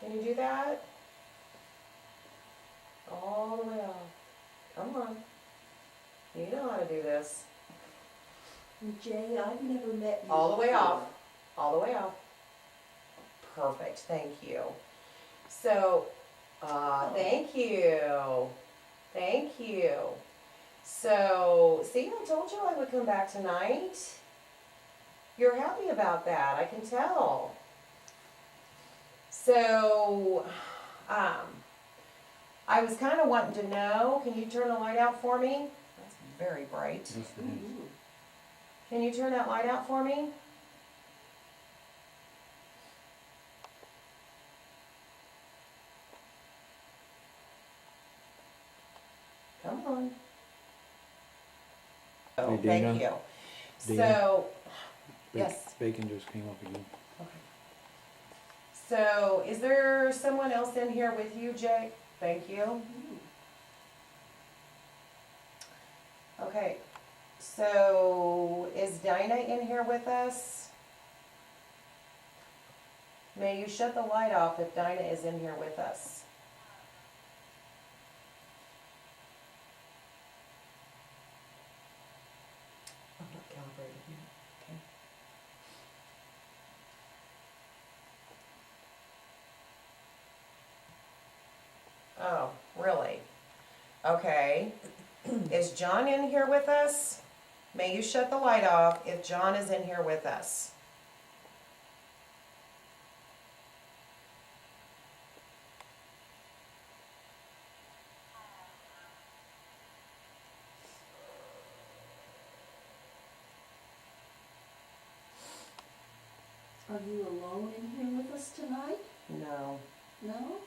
Can you do that? All the way off. Come on. You know how to do this. Jay, I've never met you. All the way before. off. All the way off. Perfect, thank you. So, thank you. Thank you. So, see, I told you I would come back tonight. You're happy about that, I can tell. So, I was kind of wanting to know, can you turn the light out for me? That's very bright. Yes, it is. Ooh. Can you turn that light out for me? Come on. Oh, Hey, thank Dana. you. Dana. So, Ba- yes. Bacon just came up again. Okay. So, is there someone else in here with you, Jay? Thank you. Ooh. Okay. So, is Dinah in here with us? May you shut the light off if Dinah is in here with us. I'm not calibrated yet. Okay. Oh, really? Okay. Is John in here with us? May you shut the light off if John is in here with us. Are you alone in here with us tonight? No. No?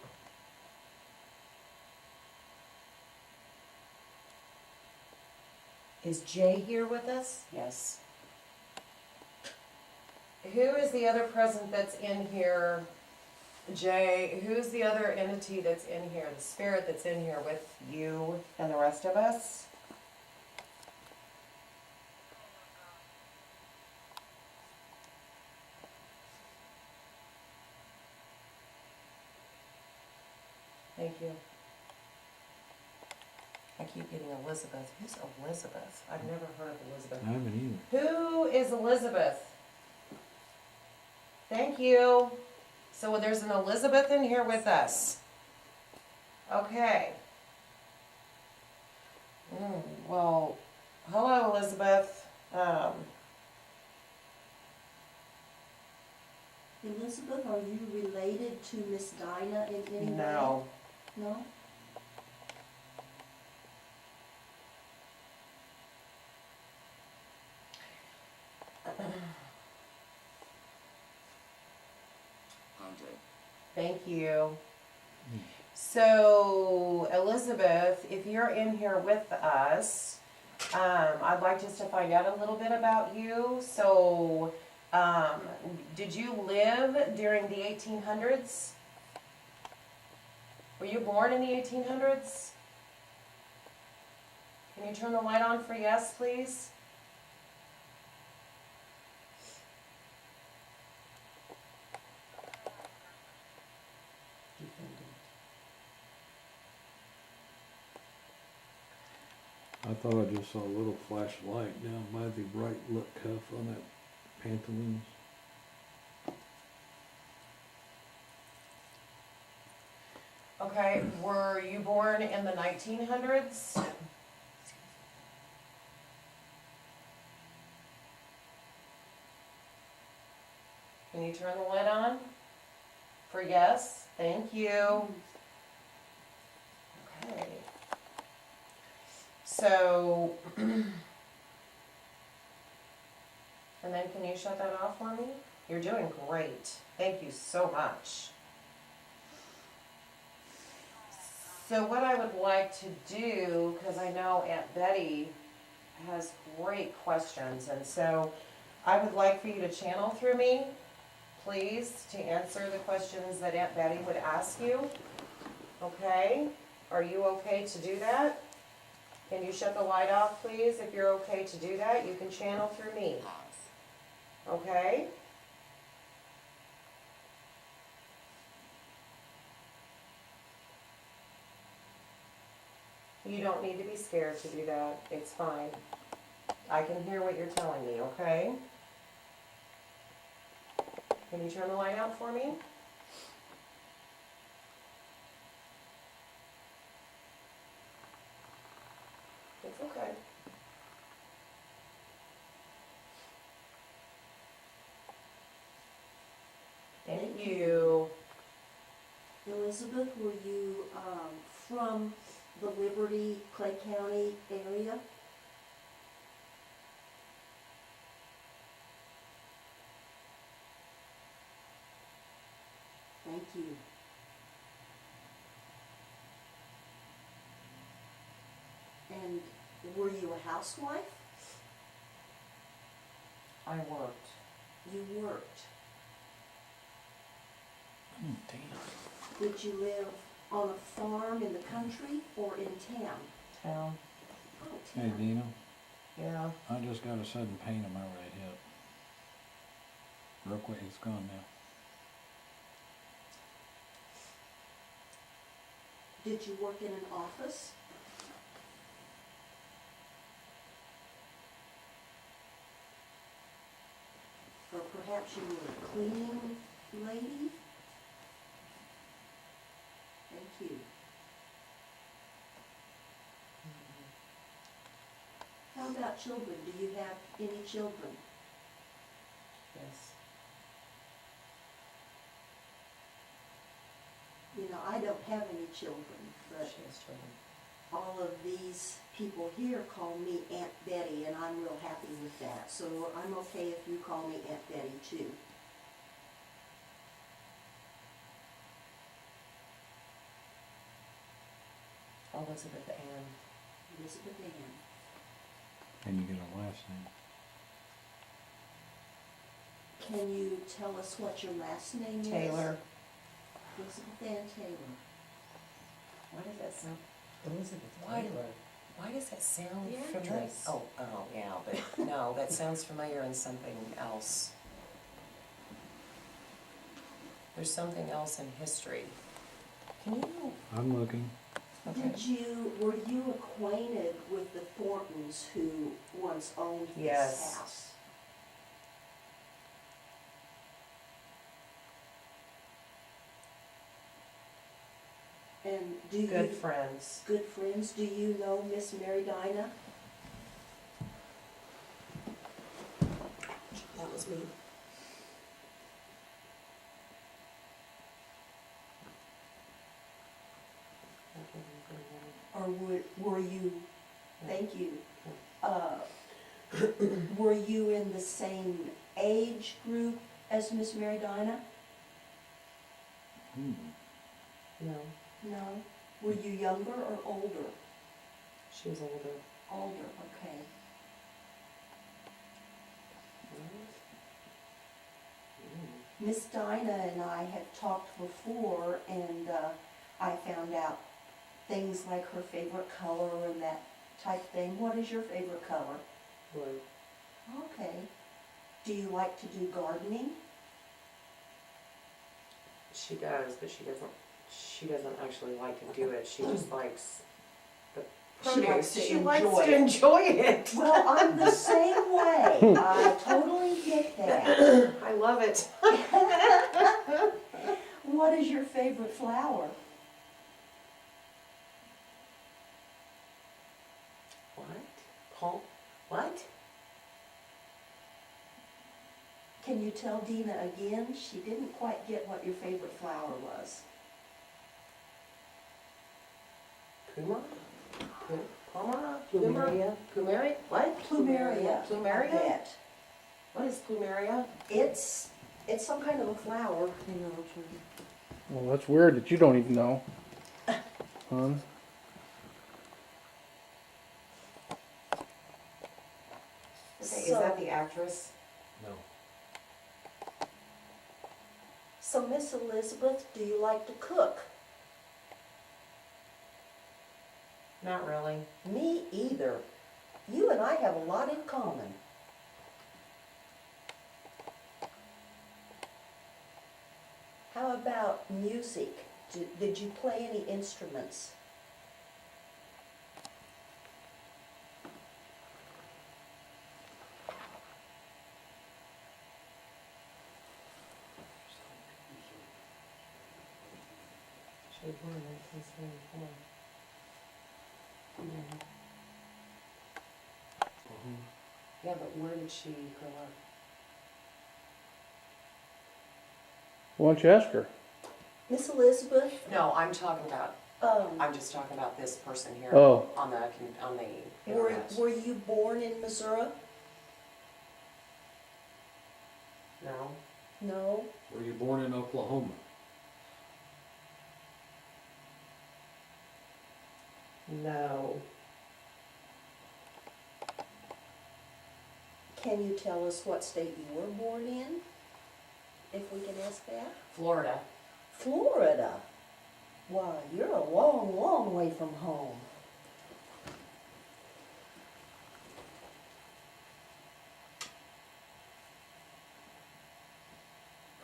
Is Jay here with us? Yes. Who is the other present that's in here? Jay, who's the other entity that's in here, the spirit that's in here with you and the rest of us? Thank you. I keep getting Elizabeth. Who's Elizabeth? I've never heard of Elizabeth. I haven't either. Who is Elizabeth? Thank you. So there's an Elizabeth in here with us. Okay. Well, hello, Elizabeth. Elizabeth, are you related to Miss Dinah in any way? No. No? Thank you. So, Elizabeth, if you're in here with us, I'd like just to find out a little bit about you. So, did you live during the 1800s? Were you born in the 1800s? Can you turn the light on for yes, please? I thought I just saw a little flash of light down by the right lip cuff on that pantaloons. Okay, were you born in the 1900s? Can you turn the light on? For yes, thank you. Okay. So, and then can you shut that off for me? You're doing great. Thank you so much. So what I would like to do, because I know Aunt Betty has great questions, and so I would like for you to channel through me, please, to answer the questions that Aunt Betty would ask you. Okay? Are you okay to do that? Can you shut the light off, please? If you're okay to do that, you can channel through me. Okay? You don't need to be scared to do that. It's fine. I can hear what you're telling me, okay? Can you turn the light out for me? It's okay. Thank you. Elizabeth, were you from the Liberty, Clay County area? Thank you. And were you a housewife? I worked. You worked. Damn. Did you live on a farm in the country or in town? Town. Oh, Hey, town. Dina, Yeah. I just got a sudden pain in my right hip. Real quick, it's gone now. Did you work in an office? Or perhaps you were a cleaning lady? Thank you. How about children? Do you have any children? Yes. You know, I don't have any children, but She has children. all of these people here call me Aunt Betty, and I'm real happy with that. So I'm okay if you call me Aunt Betty too. Elizabeth Ann. Elizabeth Ann. And you get a last name. Can you tell us what your last name is? Taylor. Elizabeth Ann Taylor. Why does that sound? Elizabeth Why? Taylor. Why does that sound The familiar? actress. Oh, yeah, but no, that sounds familiar in something else. There's something else in history. Can you? I'm looking. Okay. Were you acquainted with the Thorntons who once owned this Yes. house? And do you? Good friends. Good friends. Do you know Miss Mary Dinah? That was me. Or were you, thank you, were you in the same age group as Miss Mary Dinah? No, No. Were you younger or older? she was older. Older, okay. Miss Dinah and I have talked before, and I found out things like her favorite color and that type thing. What is your favorite color? Blue. Okay. Do you like to do gardening? She does, but she doesn't actually like to do it. She just likes the She likes produce. to She likes enjoy to it. enjoy it. Well, I'm the same way. I totally get that. I love it. What is your favorite flower? What? Paul? What? Can you tell Dina again? She didn't quite get what your favorite flower was. Puma? Puma? Plumeria. Plumeria? What? Plumeria. I Plumeria? bet. What is plumeria? It's some kind of a flower. Hang on, I'll show you. Well, that's weird that you don't even know. Hon? Okay, is that the actress? No. So, Miss Elizabeth, do you like to cook? Not really. Me either. You and I have a lot in common. How about music? Did you play any instruments? She was born in 1974. Yeah, but where did she grow up? Why don't you ask her? Miss Elizabeth, No, I'm talking about, um, I'm just talking about this person here Oh. on the were, internet. were you born in Missouri? No? No? Were you born in Oklahoma? No. Can you tell us what state you were born in? If we can ask that? Florida. Florida. Why, you're a long, long way from home.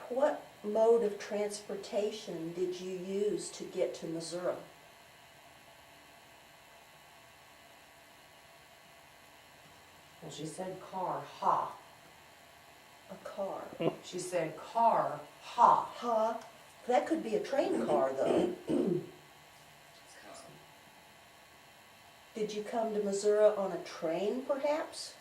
What mode of transportation did you use to get to Missouri? Well, she said car, ha. A car. She said car, ha. Huh? That could be a train car, though. Did you come to Missouri on a train, perhaps?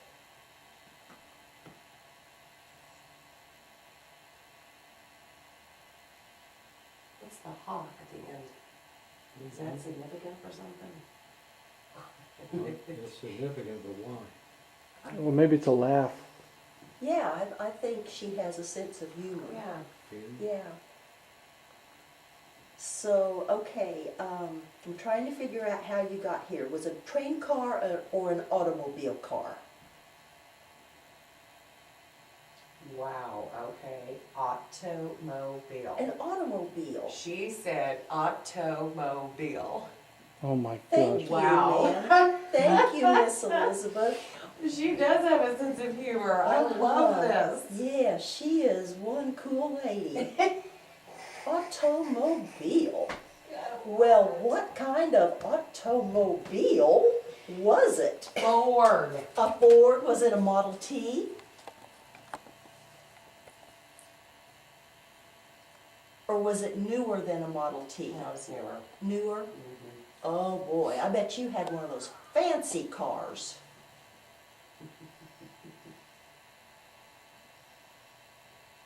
What's the ha at the end? Is that significant for something? It's significant, but why? Well, maybe it's a laugh. Yeah, I think she has a sense of humor. Yeah. Yeah. So, okay, I'm trying to figure out how you got here. Was it a train car or an automobile car? Wow, okay. Automobile. An automobile. She said automobile. Oh my Thank gosh. you, Wow. ma'am. Thank you, Miss Elizabeth. She does have a sense of humor. I love this. Yeah, she is one cool lady. Automobile. Well, what kind of automobile was it? Ford. A Ford? Was it a Model T? Or was it newer than a Model T? No, it's newer. Newer? Mhm. Oh boy, I bet you had one of those fancy cars.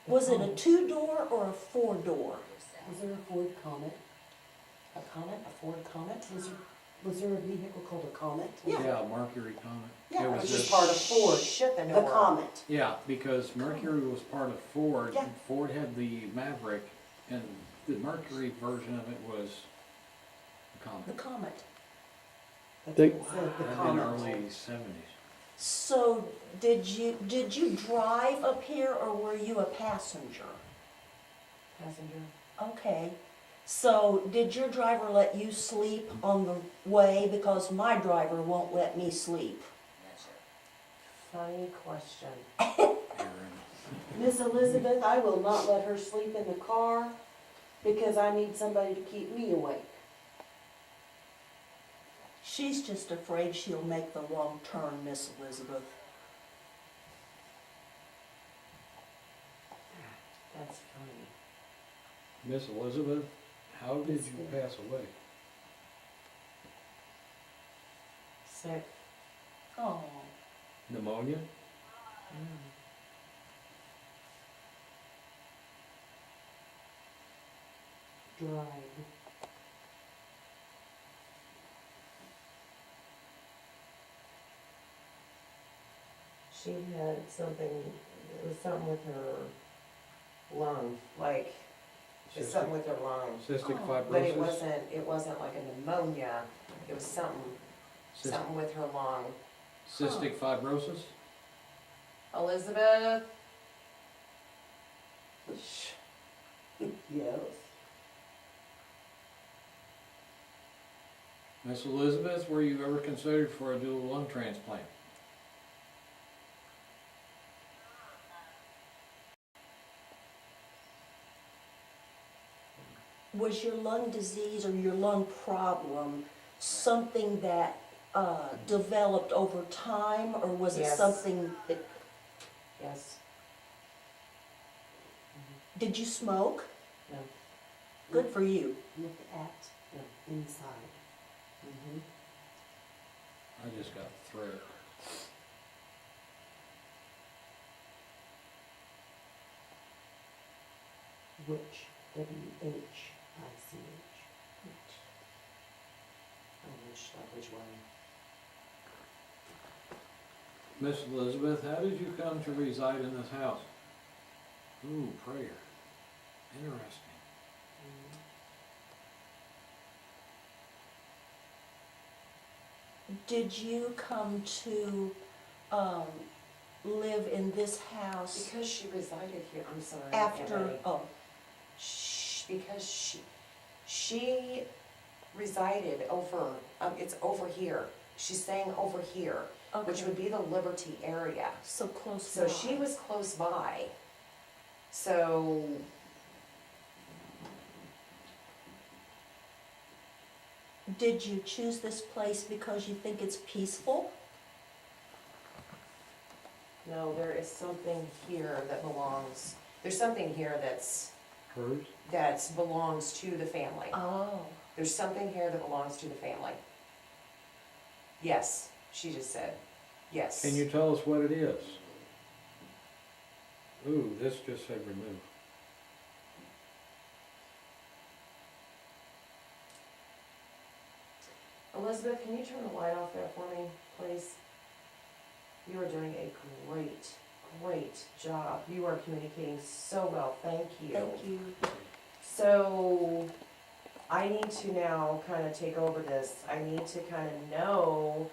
Was it a two-door or a four-door? Was there a Ford Comet? A Comet? A Ford Comet? Was there a vehicle called a Comet? Yeah. Yeah, Mercury Comet. Yeah, It it was was She's just, part of Ford. Shit, they know The her. Comet. yeah, because Mercury was part of Ford. Yeah. Ford had the Maverick, and the Mercury version of it was the The Comet. Comet. That's They- what it said, the In the Comet. early 70s. So, did you drive up here or were you a passenger? Passenger. Okay. So, did your driver let you sleep on the way? Because my driver won't let me sleep. Funny question. Aaron. Miss Elizabeth, I will not let her sleep in the car because I need somebody to keep me awake. She's just afraid she'll make the wrong turn, Miss Elizabeth. That's funny. Miss Elizabeth, how did you pass away? Sick. Oh. Pneumonia? Dried. She had something, it was something with her lung, like, it's something with her lung. Cystic Oh. fibrosis? But it wasn't like a pneumonia, it was something with her lung. Cystic fibrosis? Elizabeth? Yes. Miss Elizabeth, were you ever considered for a dual lung transplant? Was your lung disease or your lung problem something that developed over time, or was it Yes. something that, Yes. did you smoke? No. Good for you. Look at the inside. Mm-hmm. I just got threat. Which, W-H-I-C-H. Which way? Miss Elizabeth, how did you come to reside in this house? Ooh, prayer. Interesting. Did you come to, live in this house Because she resided here, I'm sorry. Aunt after, Betty. oh, Because she resided over, it's over here. She's saying over here, which okay, would be the Liberty area. so close by. So she was close by. So, Did you choose this place because you think it's peaceful? no, there is something here that belongs, there's something here Hers? that belongs to the family. Oh, There's something here that belongs to the family. Yes, she just said, yes. Can you tell us what it is? Ooh, this just said remove. Elizabeth, can you turn the light off there for me, please? You are doing a great, great job. You are communicating so well, thank you. thank you. So, I need to now kind of take over this. I need to kind of know,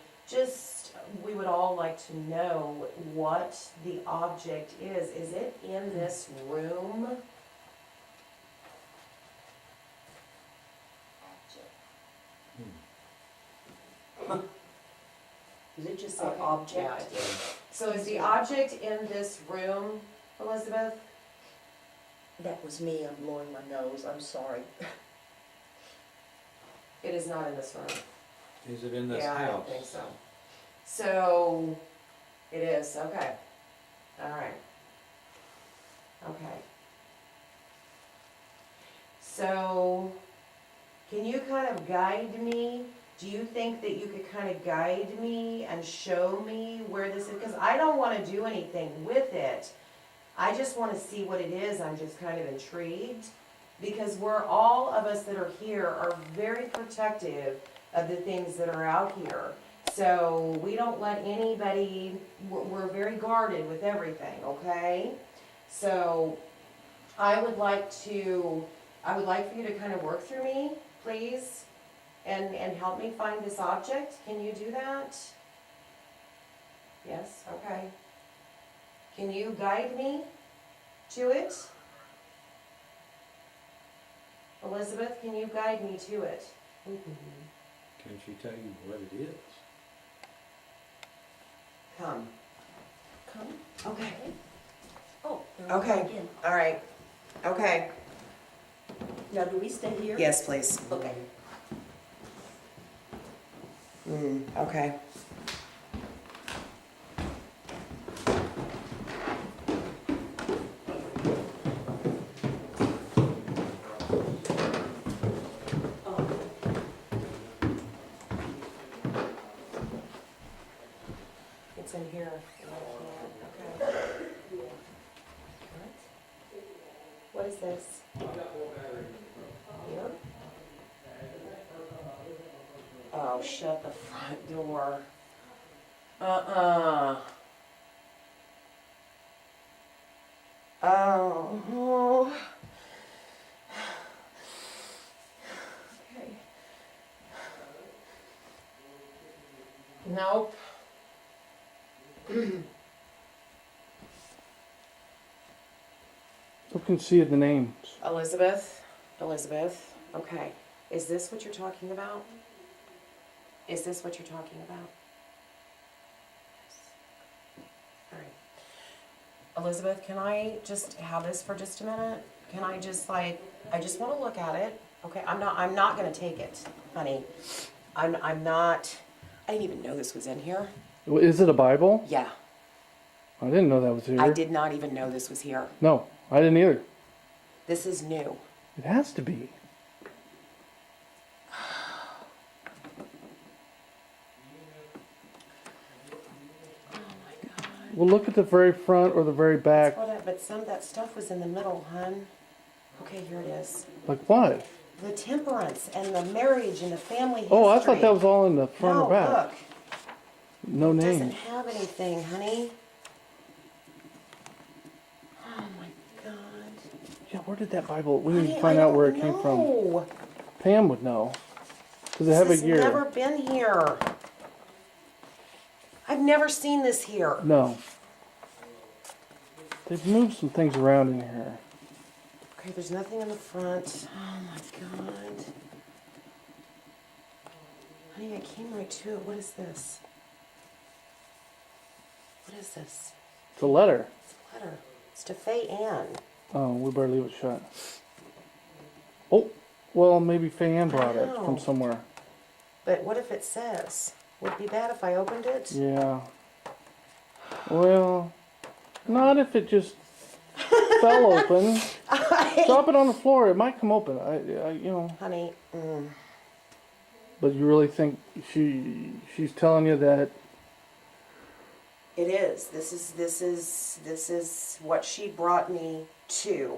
we would all like to know what the object is. Is it in this room? Did it just say Okay, object? yeah, it did. So is the object in this room, Elizabeth? That was me, I'm blowing my nose, I'm sorry. It is not in this room. Is it in this Yeah, house? I don't think so. So, it is, okay. All right. Okay. So, can you kind of guide me? Do you think that you could kind of guide me and show me where this is? Because I don't want to do anything with it. I just want to see what it is. I'm just kind of intrigued. Because all of us that are here are very protective of the things that are out here. So we don't let anybody, we're very guarded with everything, okay? So I would like for you to kind of work through me, please, and help me find this object. Can you do that? Yes, okay. Can you guide me to it? Elizabeth, can you guide me to it? Can she tell you what it is? Come. Come, Okay. oh, there we Okay. go again. All right. Okay. Now, do we stay here? Yes, please. Okay. Okay. It's in here. Okay. What is this? Here? Oh, shut the front door. Oh. Okay. Nope. You can see the names. Elizabeth, okay. Is this what you're talking about? Is this what you're talking about? All right. Elizabeth, can I just have this for just a minute? Can I just I just want to look at it. Okay, I'm not gonna take it, honey. I'm not, I didn't even know this was in here. Is it a Bible? Yeah, I didn't know that was here. I did not even know this was here. No, I didn't either. This is new. It has to be. Well, look at the very front or the very back. But some of that stuff was in the middle, hun. Okay, here it is. Like what? The temperance and the marriage and the family history. Oh, I thought that was all in the front no, or back. Look. No It doesn't names. have anything, honey. Oh my God. Yeah, where did that Bible? We need Honey, to find I out where don't it came from. know. Pam would know. Does it have a This has year? never been here. I've never seen this here. No. They've moved some things around in here. Okay, there's nothing in the front. Oh my God. Honey, I came right to it. What is this? What is this? It's a letter. It's a letter. It's to Faye Ann. Oh, we better leave it shut. Oh, well, maybe Faye Ann brought it Wow. from somewhere. But what if it says? Would it be bad if I opened it? Yeah. Well, not if it just fell open. Drop it on the floor. It might come open. You know. Honey, But you really think she's telling you that? it is. This is what she brought me to.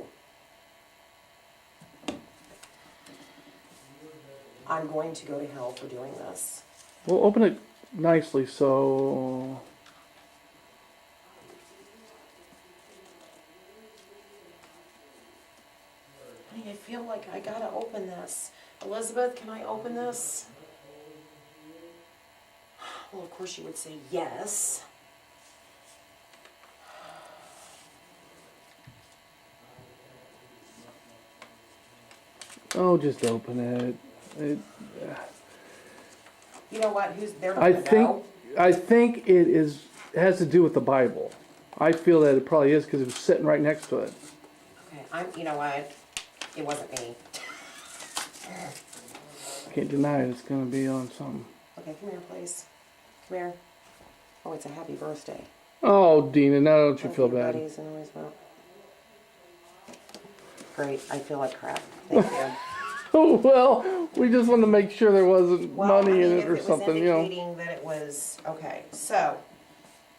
I'm going to go to hell for doing this. We'll open it nicely so. Honey, I feel like I gotta open this. Elizabeth, can I open this? Well, of course you would say yes. Oh, just open it. You know what? They're not I gonna think know. I think it has to do with the Bible. I feel that it probably is because it was sitting right next to it. Okay, you know what? It wasn't me. Can't deny it. It's gonna be on something. Okay, come here, please. Come here. Oh, it's a happy birthday. Oh, Dina, now don't you With feel your bad? buddies and always well. Great, I feel like crap. Thank you. Oh well, we just wanted to make sure there wasn't Well, money I mean, in if it or was something, you know. indicating that it was, okay, so,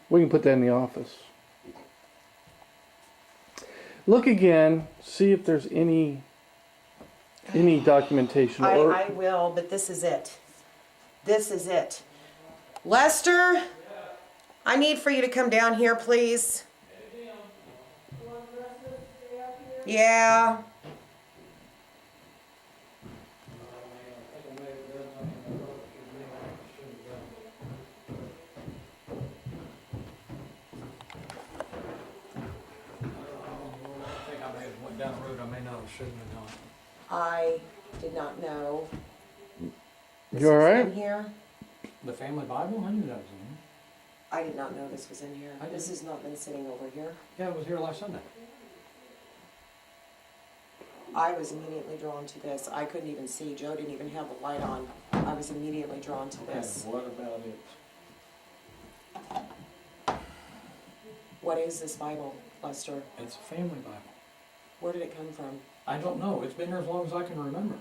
We can put that in the office. Look again, see if there's any documentation or I will, but this is it. This is it. Lester, I need for you to come down here, please. Yeah. I think I may have went down the road I may not have shouldn't have gone. I did not know. This You all was right? in here. The family Bible? I knew that was in I did not know this was in here. I This didn't. has not been sitting over here. there. Yeah, it was here last Sunday. I was immediately drawn to this. I couldn't even see. Joe didn't even have the light on. I was immediately drawn to this. what about it? What is this Bible, Lester? It's a family Bible. Where did it come from? I don't know. It's been here as long as I can remember.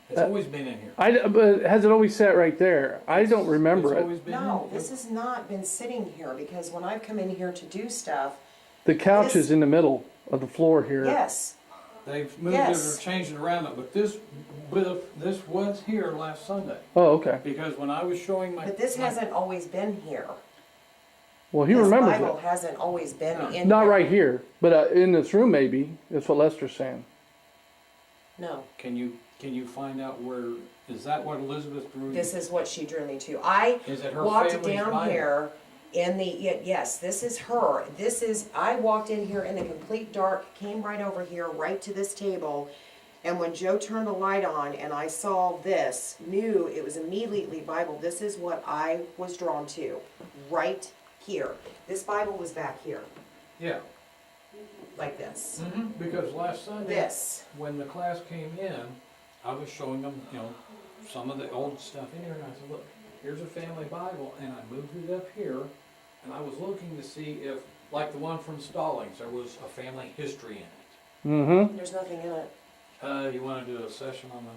It's always been in here. but has it always sat right there? I don't remember It's it. always been No, here. this has not been sitting here because when I've come in here to do stuff, The couch this- is in the middle of the floor here. yes, They've moved Yes. it or changed it around, but this was here last Sunday. Oh, okay. Because when I was showing my. but this my- hasn't always been here. Well, he This remembers Bible it. hasn't always been No. in Not here. right here, but in this room maybe. That's what Lester's saying. No, Can you find out where, is that what Elizabeth drew? this is what she drew me to. I Is it her walked family's down Bible? here in the, yes, this is her. This is, I walked in here in the complete dark, came right over here, right to this table. And when Joe turned the light on and I saw this, knew it was immediately Bible. This is what I was drawn to, right here. This Bible was back here, Yeah. like this. Because last Sunday. This. When the class came in, I was showing them, some of the old stuff in here, and I said, look, here's a family Bible, and I moved it up here, and I was looking to see if, like the one from Stallings, there was a family history in it. Mm-hmm. There's nothing in it. You wanna do a session on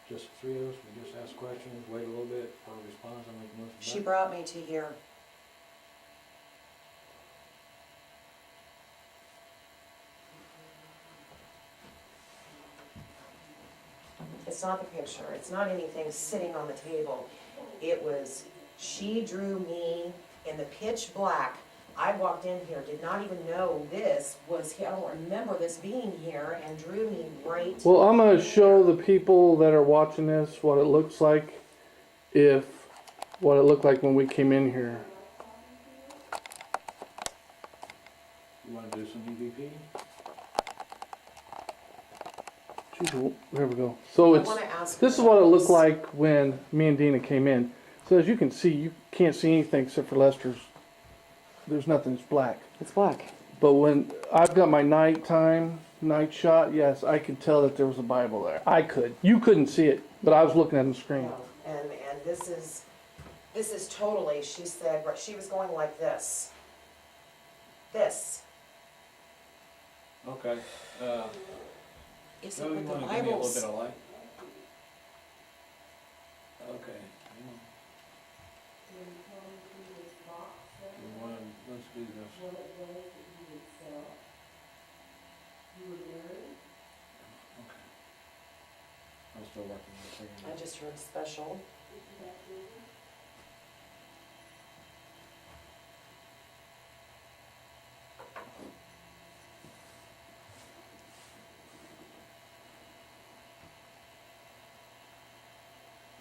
just the three of us, we just ask questions, wait a little bit for a response, and make a motion? She brought me to here. It's not the picture, it's not anything sitting on the table. It was, she drew me in the pitch black. I walked in here, did not even know this was here, I don't remember this being here, and drew me right. Well, I'm gonna show the people that are watching this what it looks like what it looked like when we came in here. You wanna do some EVP? Jeez, there we go. So I it's wanna ask. this is what it looked like when me and Dina came in. So as you can see, you can't see anything except for Lester's. There's nothing. It's black. It's black. But when I've got my night shot, yes, I could tell that there was a Bible there. I could. You couldn't see it, but I was looking at the screen. No, and this is totally, she said, but she was going like this. This. Okay, Is Joe, it you what the wanna give me a little Bible's? bit of light? Okay. You wanna, let's do this. Okay. I'm still working on it. I just heard special.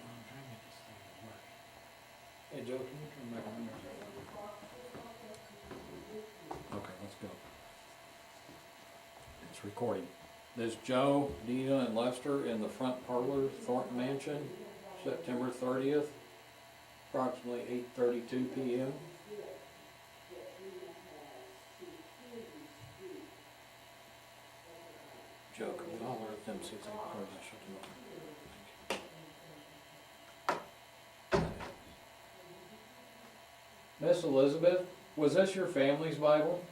I'm trying to get this thing to work. Hey Joe, can you turn back on there? Okay, let's go. It's recording. There's Joe, Dina, and Lester in the front parlor, Thornton Mansion, September 30th, approximately 8:32 p.m. Joe, can you holler at them, see if they can hear that? Shut them off. Miss Elizabeth, was this your family's Bible?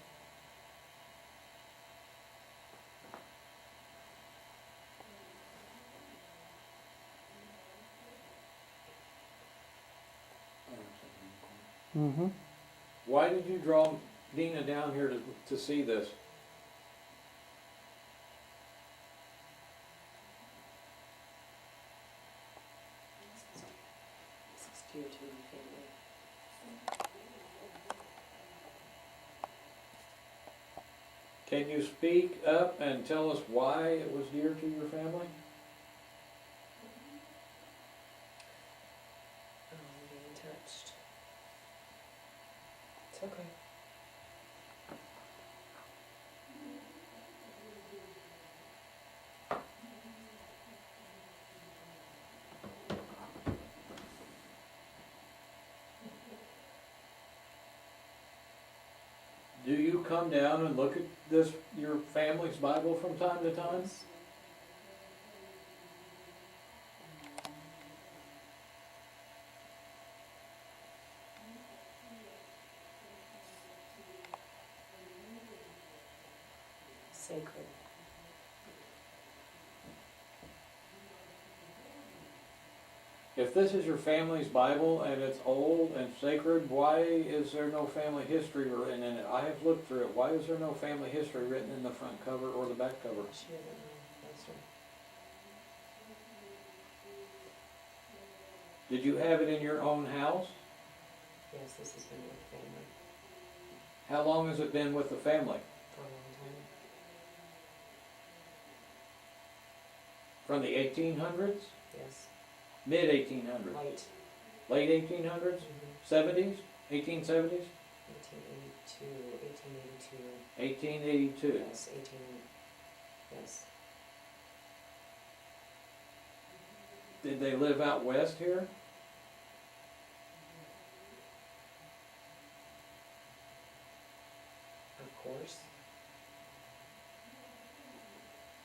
Mm-hmm. Why did you draw Dina down here to see this? This is dear to my family. Can you speak up and tell us why it was dear to your family? Oh, I'm being touched. It's okay. Do you come down and look at this, your family's Bible from time to time? Sacred. If this is your family's Bible and it's old and sacred, why is there no family history written in it? I have looked through it. Why is there no family history written in the front cover or the back cover? She doesn't know. That's right. Did you have it in your own house? Yes, this has been with family How long has it been with the family? for a long time. From the 1800s? Yes. Mid 1800s? Late. Late 1800s? 70s? 1870s? 1882. 1882. Yes, 18. Yes. Did they live out west here? Of course.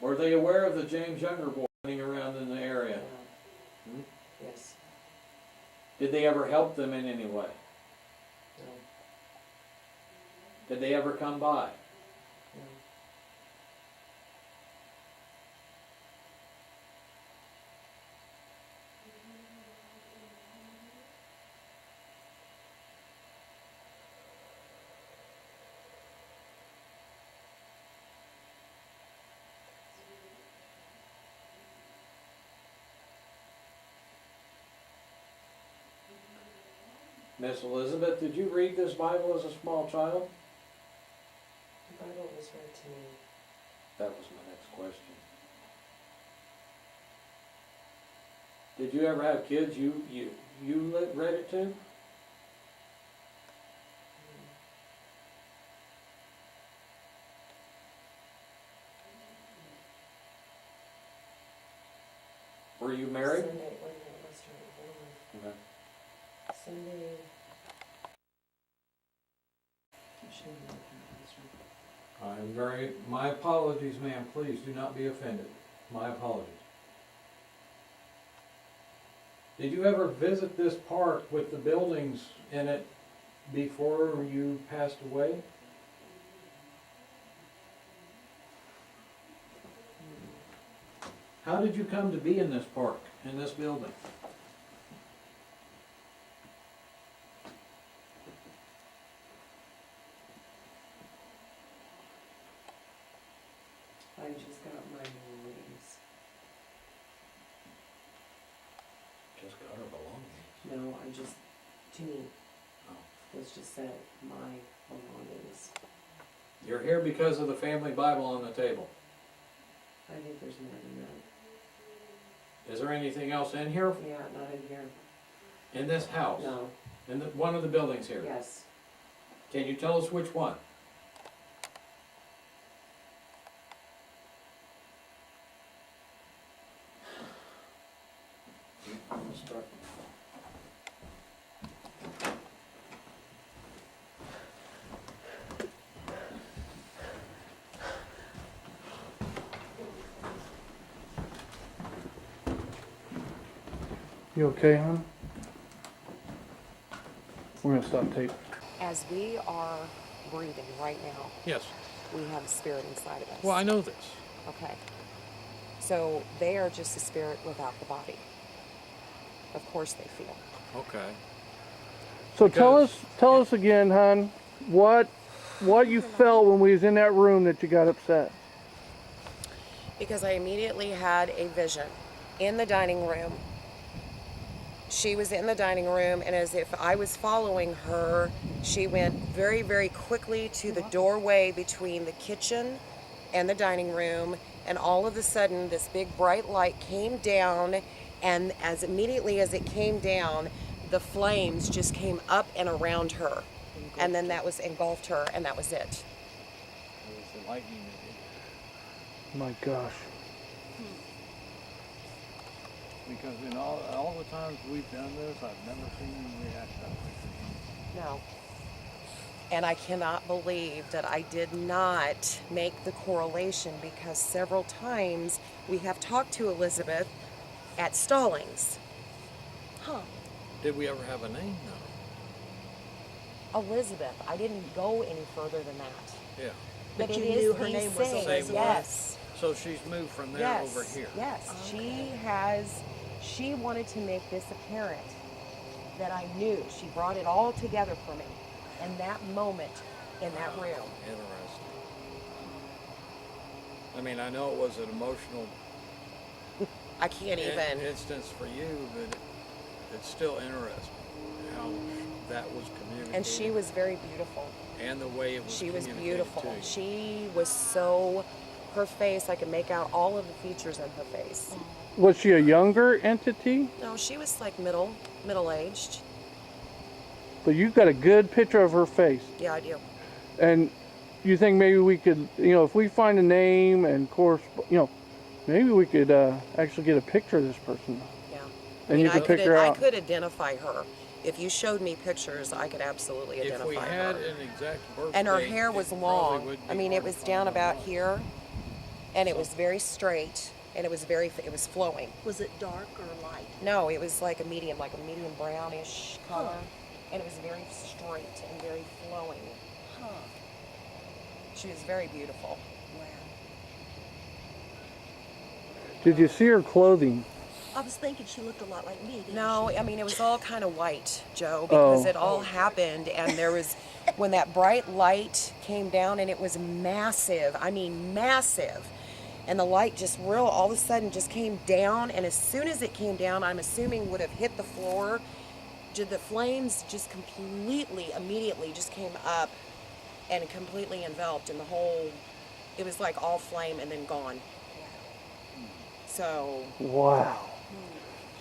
Were they aware of the James Younger boy running around in the area? Yeah. Hmm? Yes. Did they ever help them in any way? No. Did they ever come by? No. Miss Elizabeth, did you read this Bible as a small child? The Bible was read to me. That was my next question. Did you ever have kids you read it to? Were you married? Sunday, wait a minute, let's try it. Hold Okay. on. Sunday. I should have looked at this one. My apologies, ma'am, please do not be offended. My apologies. Did you ever visit this park with the buildings in it before you passed away? How did you come to be in this park, in this building? I just got my belongings. Just got her belongings. No, I just, to me, Oh. let's just say my belongings. You're here because of the family Bible on the table. I think there's more than that. Is there anything else in here? Yeah, not in here. In this house? No, In one of the buildings here? yes. Can you tell us which one? Let's start. You okay, hon? We're gonna stop tape. As we are breathing right now, Yes. we have a spirit inside of us. Well, I know this. Okay. So they are just a spirit without the body. Of course they feel. Okay. So Because- tell us again, hon, what you felt when we was in that room that you got upset. Because I immediately had a vision in the dining room. She was in the dining room, and as if I was following her, she went very, very quickly to the doorway between the kitchen and the dining room, and all of a sudden this big bright light came down, and as immediately as it came down, the flames just came up and around her, and then that was engulfed her, and that was it. It was the lightning that did it. My gosh. Because in all the times we've done this, I've never seen you react that way. No. And I cannot believe that I did not make the correlation, because several times we have talked to Elizabeth at Stallings. Did we ever have a name? No. Elizabeth, I didn't go any further than that. Yeah. But you it is knew her the name was same. Elizabeth. Yes. So she's moved from there Yes. over here. Yes. She wanted to make this apparent that I knew. She brought it all together for me in that moment in that room. Interesting. I mean, I know it was an emotional I can't even. instance for you, but it's still interesting how that was communicated. And she was very beautiful. And the way it was She was communicated beautiful. to you. She was so, her face, I could make out all of the features in her face. Was she a younger entity? No, she was like middle-aged. But you got a good picture of her face. Yeah, I do. And you think maybe we could, if we find a name and maybe we could actually get a picture of this person. Yeah. And you could pick her I out. could identify her. If you showed me pictures, I could absolutely If identify we had her. an exact birthday, And her hair was it probably long. would be I mean, it hard to was find down about online. here, and it was very straight, and it was flowing. Was it dark or light? No, it was like a medium brownish color, and it was very straight and very flowing. Huh. She was very beautiful. Wow. Did you see her clothing? I was thinking she looked a lot like me. Didn't No, she? I mean, it was all kind of white, Joe, because Oh. it all happened, and there was, when that bright light came down, and it was massive, I mean massive, and the light just all of a sudden just came down, and as soon as it came down, I'm assuming would have hit the floor, the flames just completely, immediately just came up and completely enveloped, and the whole, it was like all flame and then gone. So, Wow.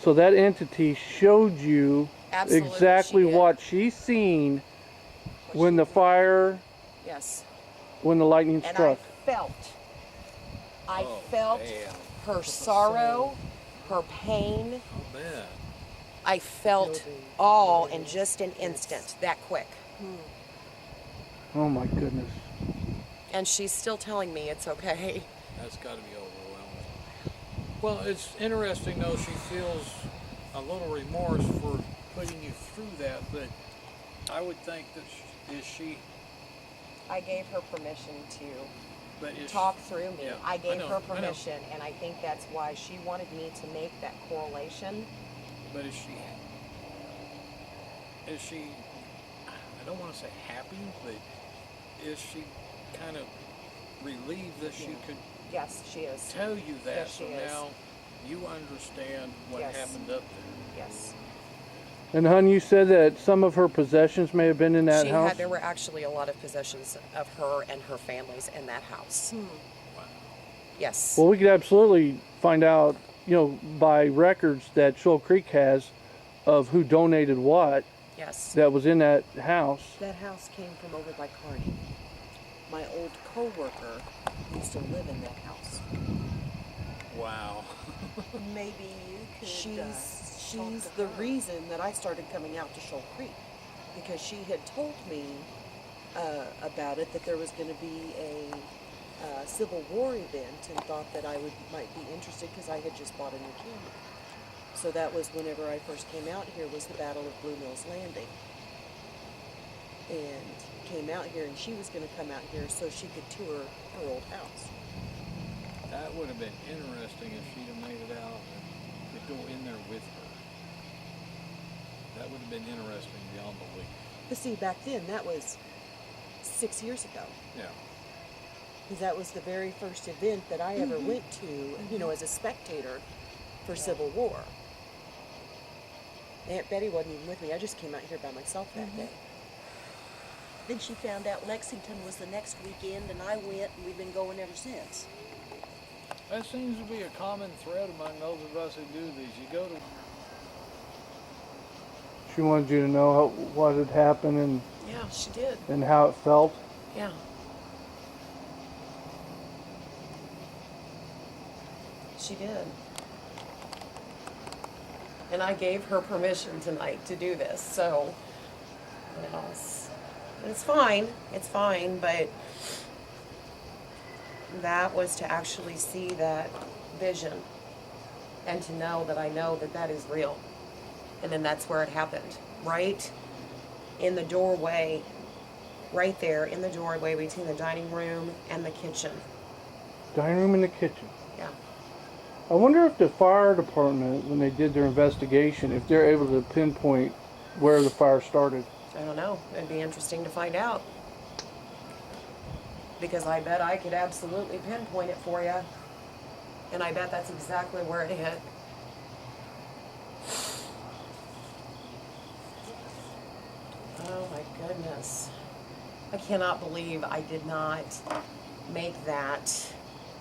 So that entity showed you absolutely, exactly she did. what she's seen when the fire, Yes. when the lightning And struck. I felt her sorrow, her pain. Oh, man. I felt all in just an instant, that quick. Oh my goodness. And she's still telling me it's okay. That's got to be overwhelming. Well, it's interesting though. She feels a little remorse for putting you through that, but I would think that is she? I gave her permission to But is talk through me. Yeah, I gave know, her I know. permission, and I think that's why she wanted me to make that correlation. But is she? I don't want to say happy, but is she kind of relieved that she could Yes, she is. tell you that? Yes, she so is. now you understand what Yes. happened up there. Yes. And hon, you said that some of her possessions may have been in that house? There were actually a lot of possessions of her and her family's in that house. Wow. Yes. Well, we could absolutely find out, by records that Shoal Creek has of who donated what Yes. that was in that house. That house came from over by Kearney. My old co-worker used to live in that house. Wow. Maybe you could. She's talk to the her. reason that I started coming out to Shoal Creek, because she had told me about it, that there was going to be a Civil War event, and thought that I might be interested because I had just bought a new camera. So that was whenever I first came out here, was the Battle of Blue Mills Landing, and came out here, and she was going to come out here so she could tour her old house. That would have been interesting if she'd have made it out and could go in there with her. That would have been interesting beyond belief. But see, back then, that was 6 years ago. Yeah. Because that was the very first event that I ever went to, as a spectator for Civil War. Aunt Betty wasn't even with me. I just came out here by myself that day. Then she found out Lexington was the next weekend, and I went, and we've been going ever since. That seems to be a common thread among those of us who do these. You go to She wanted you to know what had happened Yeah, she did. and how it felt. Yeah. She did. And I gave her permission tonight to do this, so, it's fine. It's fine, but that was to actually see that vision and to know that I know that that is real. And then that's where it happened, right in the doorway, right there in the doorway between the dining room and the kitchen. Dining room and the kitchen. Yeah. I wonder if the fire department, when they did their investigation, if they're able to pinpoint where the fire started. I don't know. It'd be interesting to find out. Because I bet I could absolutely pinpoint it for you. And I bet that's exactly where it hit. Oh my goodness. I cannot believe I did not make that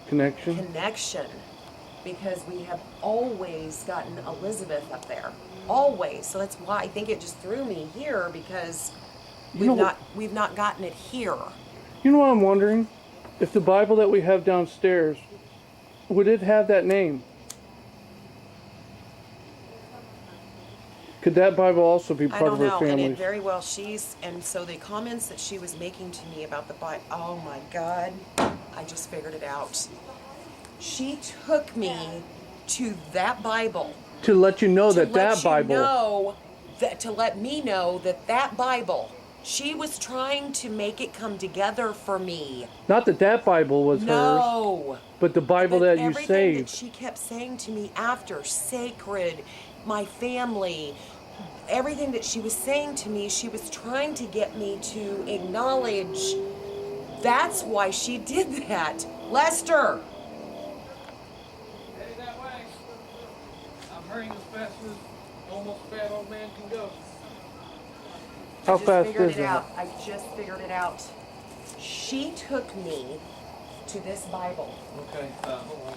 Connection? connection, because we have always gotten Elizabeth up there. Always. So that's why I think it just threw me here, because You know we've not gotten it here. You know what I'm wondering? If the Bible that we have downstairs, would it have that name? Could that Bible also be I part don't of her know, and family's? it very well and so the comments that she was making to me about the Bible, oh my God, I just figured it out. She took me to that Bible. To let you know that To let me know that Bible, she was trying to make it come together for me. Not that Bible was hers, No. but the Bible But that you everything that saved. she kept saying to me after, sacred, my family, everything that she was saying to me, she was trying to get me to acknowledge. That's why she did that. Lester! Heading that way. I'm hurrying as fast as almost a fat old man can go. How just fast figured is it that? out. I just figured it out. She took me to this Bible. Okay, hold on.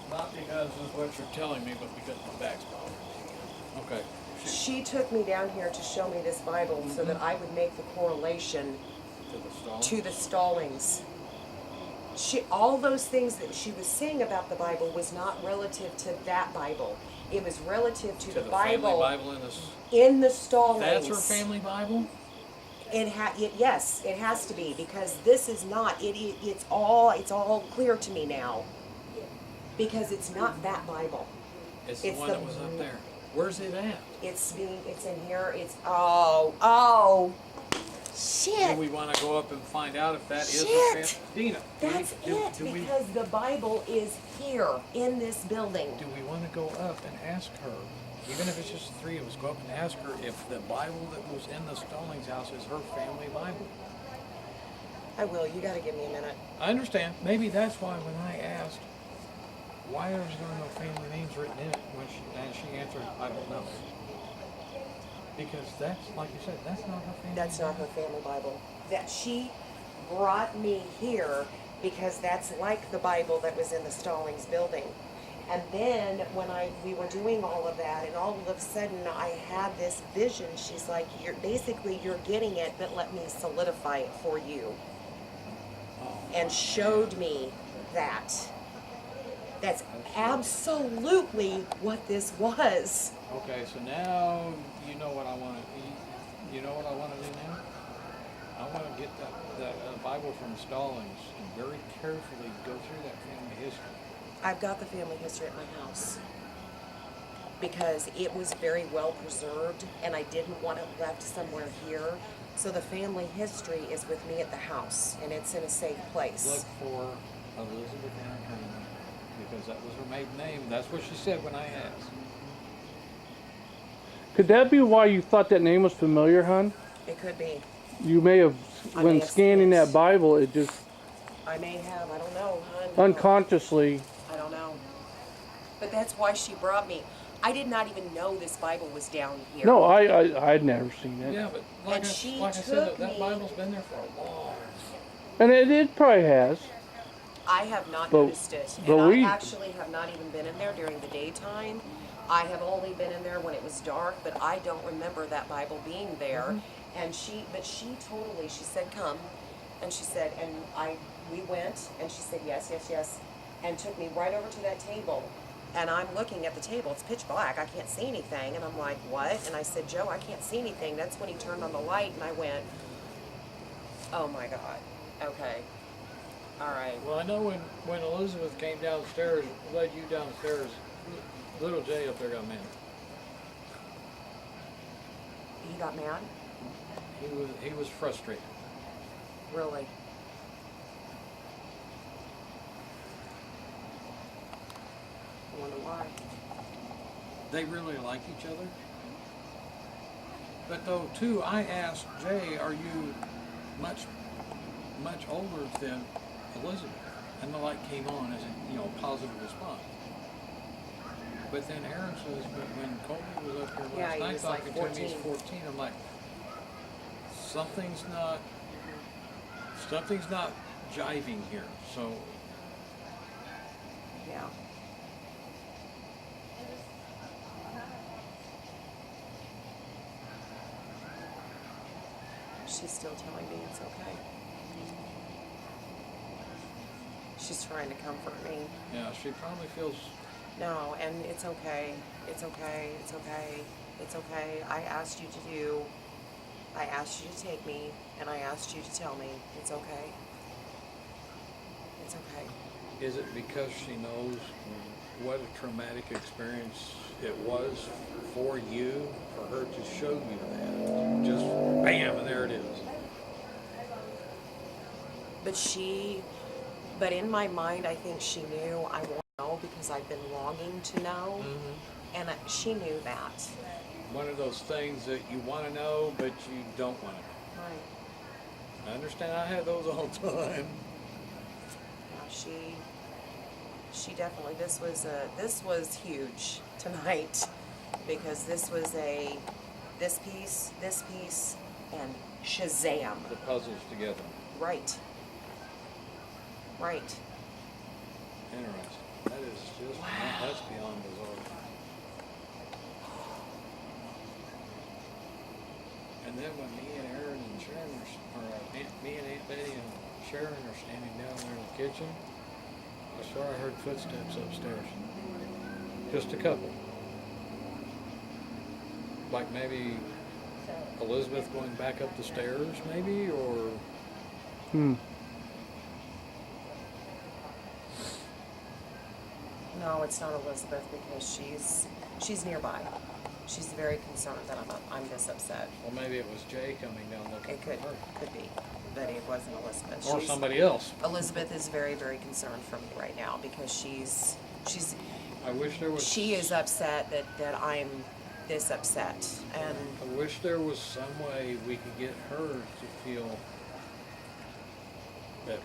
Not because of what you're telling me, but because my back's bothering me. Okay. She took me down here to show me this Bible so that I would make the correlation To the stall. to the Stallings. All those things that she was saying about the Bible was not relative to that Bible. It was relative to the family Bible Bible in this. in the Stallings. That's her family Bible? Yes, it has to be, because this is not. It's all clear to me now. Because it's not that Bible. It's the one that was up there. Where's it at? It's in here. Shit. Do we want to go up and find out if that is Shit. a family? Dina, That's because the Bible is here in this building. Do we want to go up and ask her, even if it's just the three of us, go up and ask her if the Bible that was in the Stallings house is her family Bible? I will. You got to give me a minute. I understand. Maybe that's why when I asked, why is there no family names written in it, and she answered, I don't know. Because that's, like you said, that's not her family. That's not her family Bible. That she brought me here because that's like the Bible that was in the Stallings building. And then when we were doing all of that, and all of a sudden I had this vision. She's like, you're getting it, but let me solidify it for you. And showed me that. That's absolutely what this was. Okay, so now you know what I want to. You know what I want to do now? I want to get that Bible from Stallings and very carefully go through that family history. I've got the family history at my house because it was very well preserved, and I didn't want it left somewhere here. So the family history is with me at the house, and it's in a safe place. Look for Elizabeth Ann Herman, because that was her maiden name. That's what she said when I asked. Could that be why you thought that name was familiar, hon? It could be. You may have, I when may have scanning seen it. that Bible, it just I may have. I don't know. unconsciously. I don't know. But that's why she brought me. I did not even know this Bible was down here. No, I'd never seen it. Yeah, but like And I, she like I said, took that me- Bible's been there for a long time. And it probably has. I have not But- noticed it. but And we- I actually have not even been in there during the daytime. I have only been in there when it was dark, but I don't remember that Bible being there. And she said, come. And she said, we went, and she said, yes, yes, yes. And took me right over to that table. And I'm looking at the table. It's pitch black. I can't see anything. And I'm like, what? And I said, Joe, I can't see anything. That's when he turned on the light, and I went, oh my God. Okay. All right. Well, I know when Elizabeth came downstairs, led you downstairs, little Jay up there got mad. He got mad? He was frustrated. Really? I wonder why. They really like each other. But though, too, I asked Jay, are you much older than Elizabeth? And the light came on as a positive response. But then Aaron says, but when Colby was up here Yeah, last he night was like talking to me, he's 14. 14. I'm like, something's not jiving here. So Yeah. She's still telling me it's okay. She's trying to comfort me. yeah, she probably feels. No, and it's okay. It's okay. It's okay. It's okay. I asked you to take me, and I asked you to tell me it's okay. It's okay. Is it because she knows what a traumatic experience it was for you, for her to show you that? Just bam, and there it is. But in my mind, I think she knew I want to know because I've been longing to know, and she knew that. One of those things that you want to know, but you don't want to know. Right. I understand. I have those all the time. Yeah, she definitely. This was huge tonight because this was this piece, and shazam. The puzzles together. Right. Right. Interesting. That is just, that's beyond bizarre. And then when me and Aaron and Sharon me and Aunt Betty and Sharon are standing down there in the kitchen, I swear I heard footsteps upstairs. Just a couple. Like maybe Elizabeth going back up the stairs, maybe, or No, it's not Elizabeth because she's nearby. She's very concerned that I'm this upset. well, maybe it was Jay coming down looking It for her. could be, but it wasn't Elizabeth. Or somebody else. Elizabeth is very, very concerned for me right now because she's I wish there was. she is upset that I'm this upset, and I wish there was some way we could get her to feel better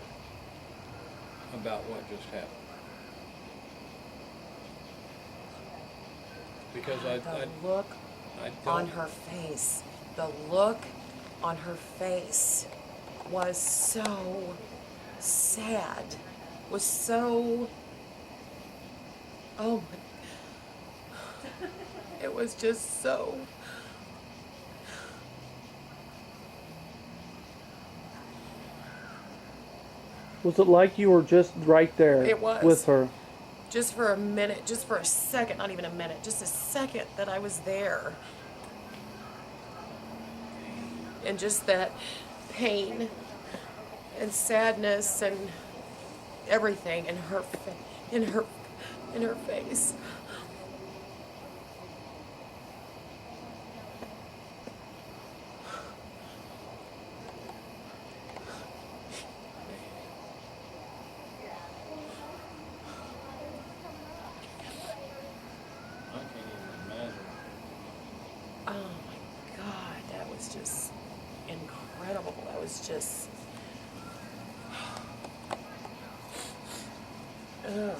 about what just happened. Because the look I on don't, her face, the look on her face was so sad, was so, oh my, it was just so, Was it like you were just right there It was. with her? just for a minute, just for a second, not even a minute, just a second that I was there. And just that pain and sadness and everything in her face. I can't even imagine. Oh my God, that was just incredible. That was just. Ugh.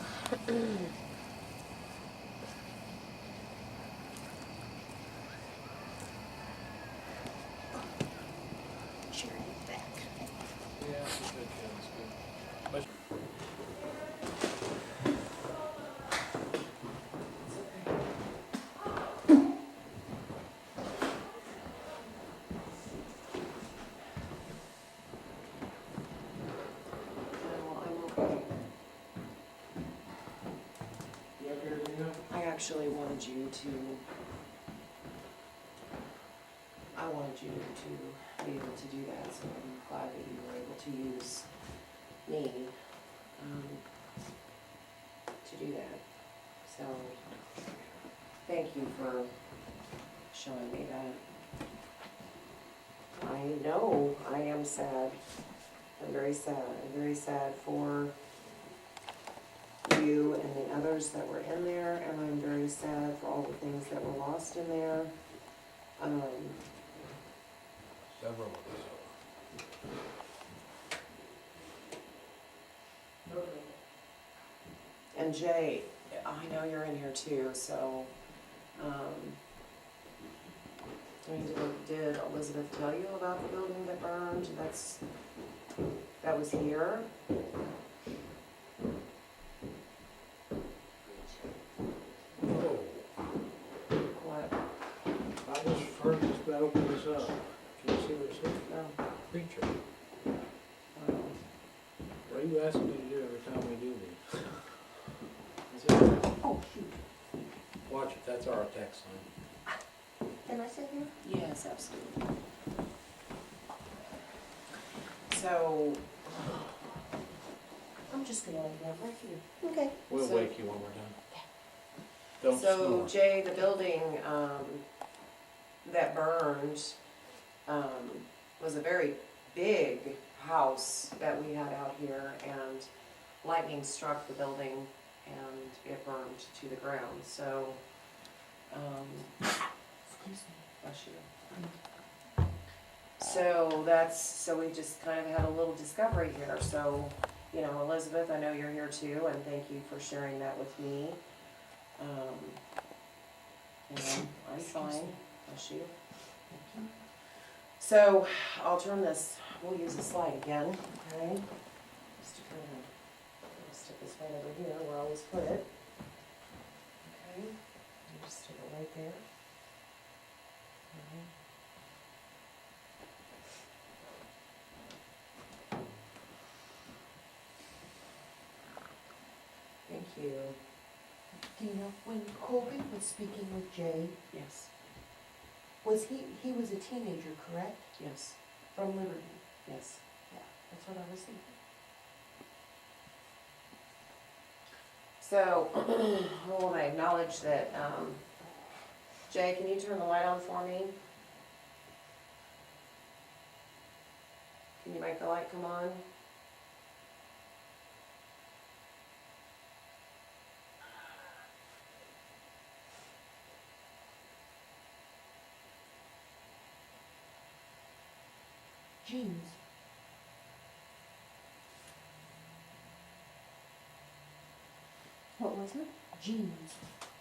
Cheer you back. Yeah, I think that sounds good. No, I'm okay. I actually wanted you to, be able to do that, so I'm glad that you were able to use me, to do that. So, thank you for showing me that. I know I am sad. I'm very sad. I'm very sad for you and the others that were in there, and I'm very sad for all the things that were lost in there. Several of us. And Jay, I know you're in here too, so, I mean, did Elizabeth tell you about the building that burned? That was here? Oh, What? I just heard this about open this up. Can you see what it says? No. Preacher. Oh. What are you asking me to do every time we do these? Is it? Oh, shoot. Watch it, that's our text line. Can I sit here? Yes, absolutely. So, I'm just gonna lay down right here. Okay. We'll So- wake you when we're done. Don't So snore. Jay, the building, that burned, was a very big house that we had out here, and lightning struck the building and it burned to the ground, so, excuse me, bless you. So we just kind of had a little discovery here, so, you know, Elizabeth, I know you're here too, and thank you for sharing that with me. You know, I'm fine, bless you. So I'll turn this, we'll use the slide again, okay? Just to kind of, I'll stick this right over here where I always put it. Okay, and just stick it right there. Alright. Thank you. Dina, when Colby was speaking with Jay, Yes, he was a teenager, correct? yes, From Liberty? yes. Yeah, that's what I was thinking. So, I want to acknowledge that, Jay, can you turn the light on for me? Can you make the light come on? Jeans. What was it? Jeans.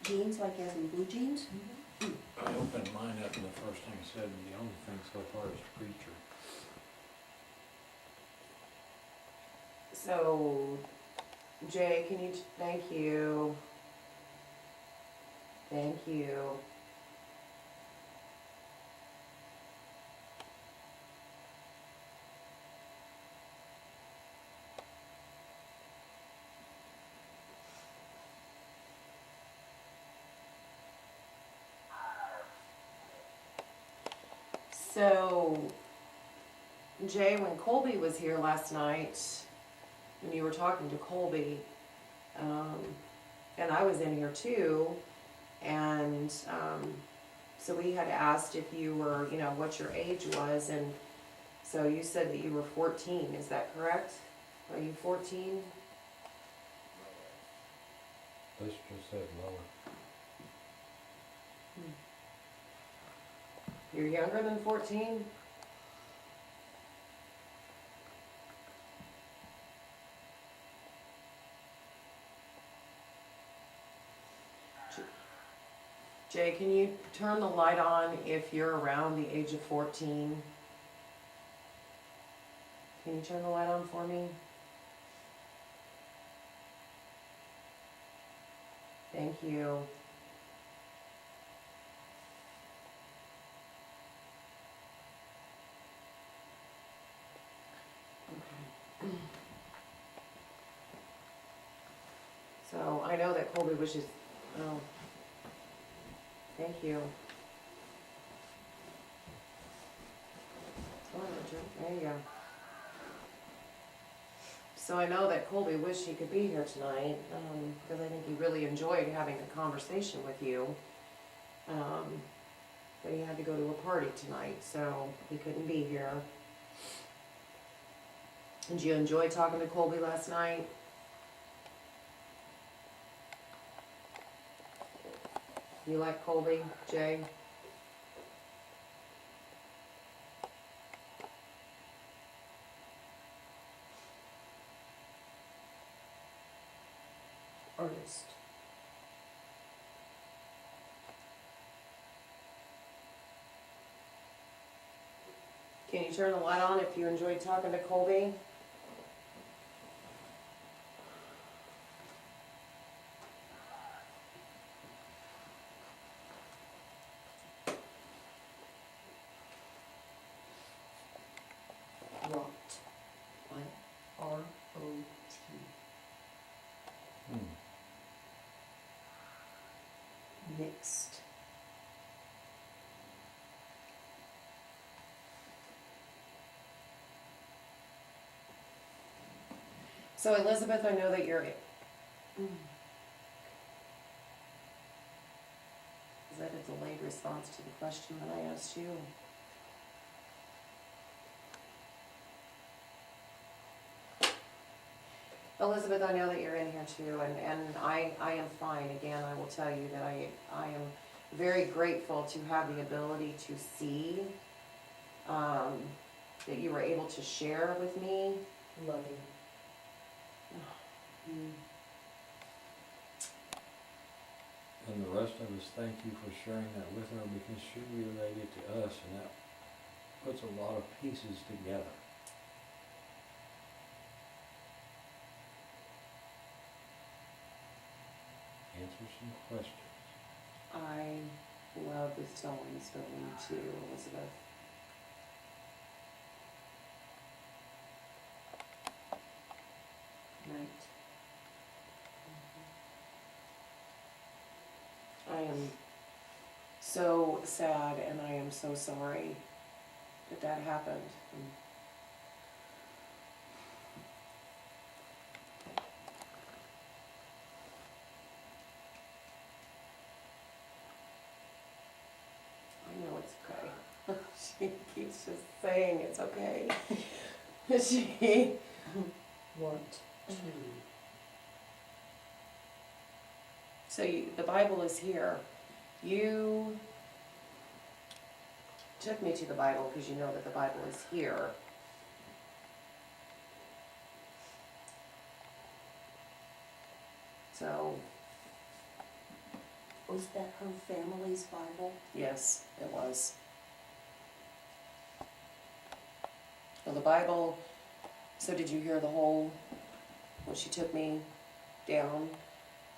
Jeans, like as in blue jeans? I opened mine up and the first thing it said, and the only thing so far is preacher. So, Jay, can you, thank you. Thank you. So, Jay, when Colby was here last night, when you were talking to Colby, and I was in here too, and so we had asked if you were, you know, what your age was, and so you said that you were 14, is that correct? Are you 14? This just said lower. You're younger than 14? Jay, can you turn the light on if you're around the age of 14? Can you turn the light on for me? Thank you. Okay. So I know that Colby wishes, oh, thank you. Come on, Richard, there you go. So I know that Colby wished he could be here tonight, because I think he really enjoyed having a conversation with you. But he had to go to a party tonight, so he couldn't be here. Did you enjoy talking to Colby last night? You like Colby, Jay? Artist. Can you turn the light on if you enjoyed talking to Colby? Rot. Like R-O-T. Mixed. So Elizabeth, I know that you're. Is that a delayed response to the question that I asked you? Elizabeth, I know that you're in here too, and I am fine. Again, I will tell you that I am very grateful to have the ability to see, that you were able to share with me. Loving. And the rest of us, thank you for sharing that with her, because she related to us, and puts a lot of pieces together. Answer some questions. I love the Stallings building too, Elizabeth. Right. I am so sad and I am so sorry that that happened. I know it's okay. She keeps just saying it's okay. She, What? so the Bible is here. You took me to the Bible because you know that the Bible is here. So, Was that her family's Bible? yes, it was. Well, the Bible, so did you hear the whole, when she took me down,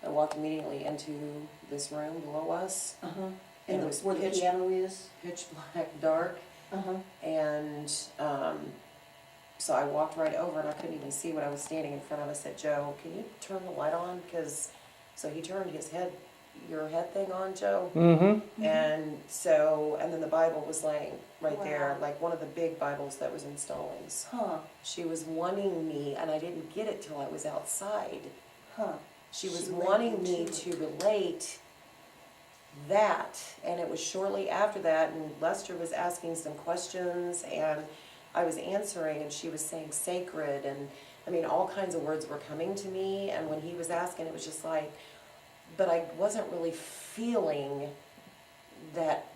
I walked immediately into this room below us, Uh-huh. And And it was where the pitch- piano is? pitch black dark, Uh-huh. and so I walked right over and I couldn't even see what I was standing in front of. I said, Joe, can you turn the light on? So he turned your head thing on, Joe. Mm-hmm. And so, and then the Bible was laying right there, Wow. like one of the big Bibles that was in Stallings. Huh, She was wanting me, and I didn't get it till I was outside. huh. She was She led wanting you me to to relate that, and it was shortly after that, and Lester was asking some questions, and I was answering, and she was saying sacred, and I mean, all kinds of words were coming to me, and when he was asking, it was just like, but I wasn't really feeling that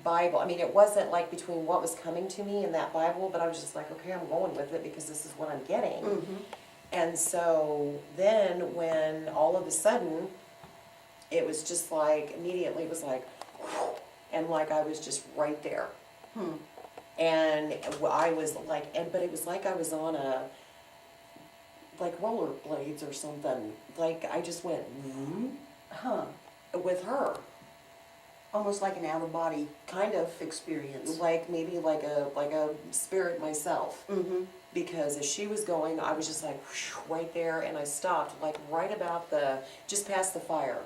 Bible. I mean, it wasn't like between what was coming to me and that Bible, but I was just like, okay, I'm going with it because this is what I'm getting. Mm-hmm. And so then when all of a sudden, it was just like, immediately it was like, and like I was just right there. Hmm. And I was like, but it was like I was on like rollerblades or something. Like I just went, Huh. with her. Almost like an out-of-body Kind of experience. like maybe like a spirit myself. Mm-hmm. Because as she was going, I was just like right there, and I stopped like right about just past the fire,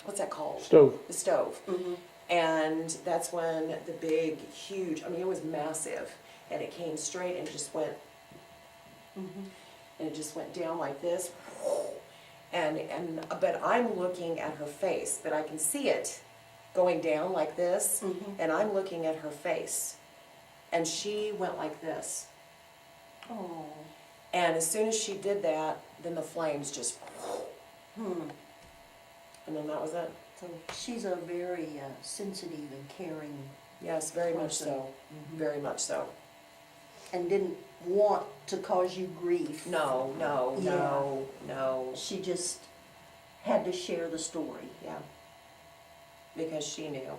what's that called? Stove. The stove. Mm-hmm. And that's when the big, huge, I mean, it was massive, and it came straight and just went, Mm-hmm. and it just went down like this. But I'm looking at her face, but I can see it going down like this, Mm-hmm. and I'm looking at her face. And she went like this. Oh. And as soon as she did that, then the flames just, Hmm. and then that was it. So she's a very sensitive and caring, Yes, very much Person. so, very much so. and didn't want to cause you grief. No, no, Yeah. no, no, She just had to share the story. yeah. Because she knew.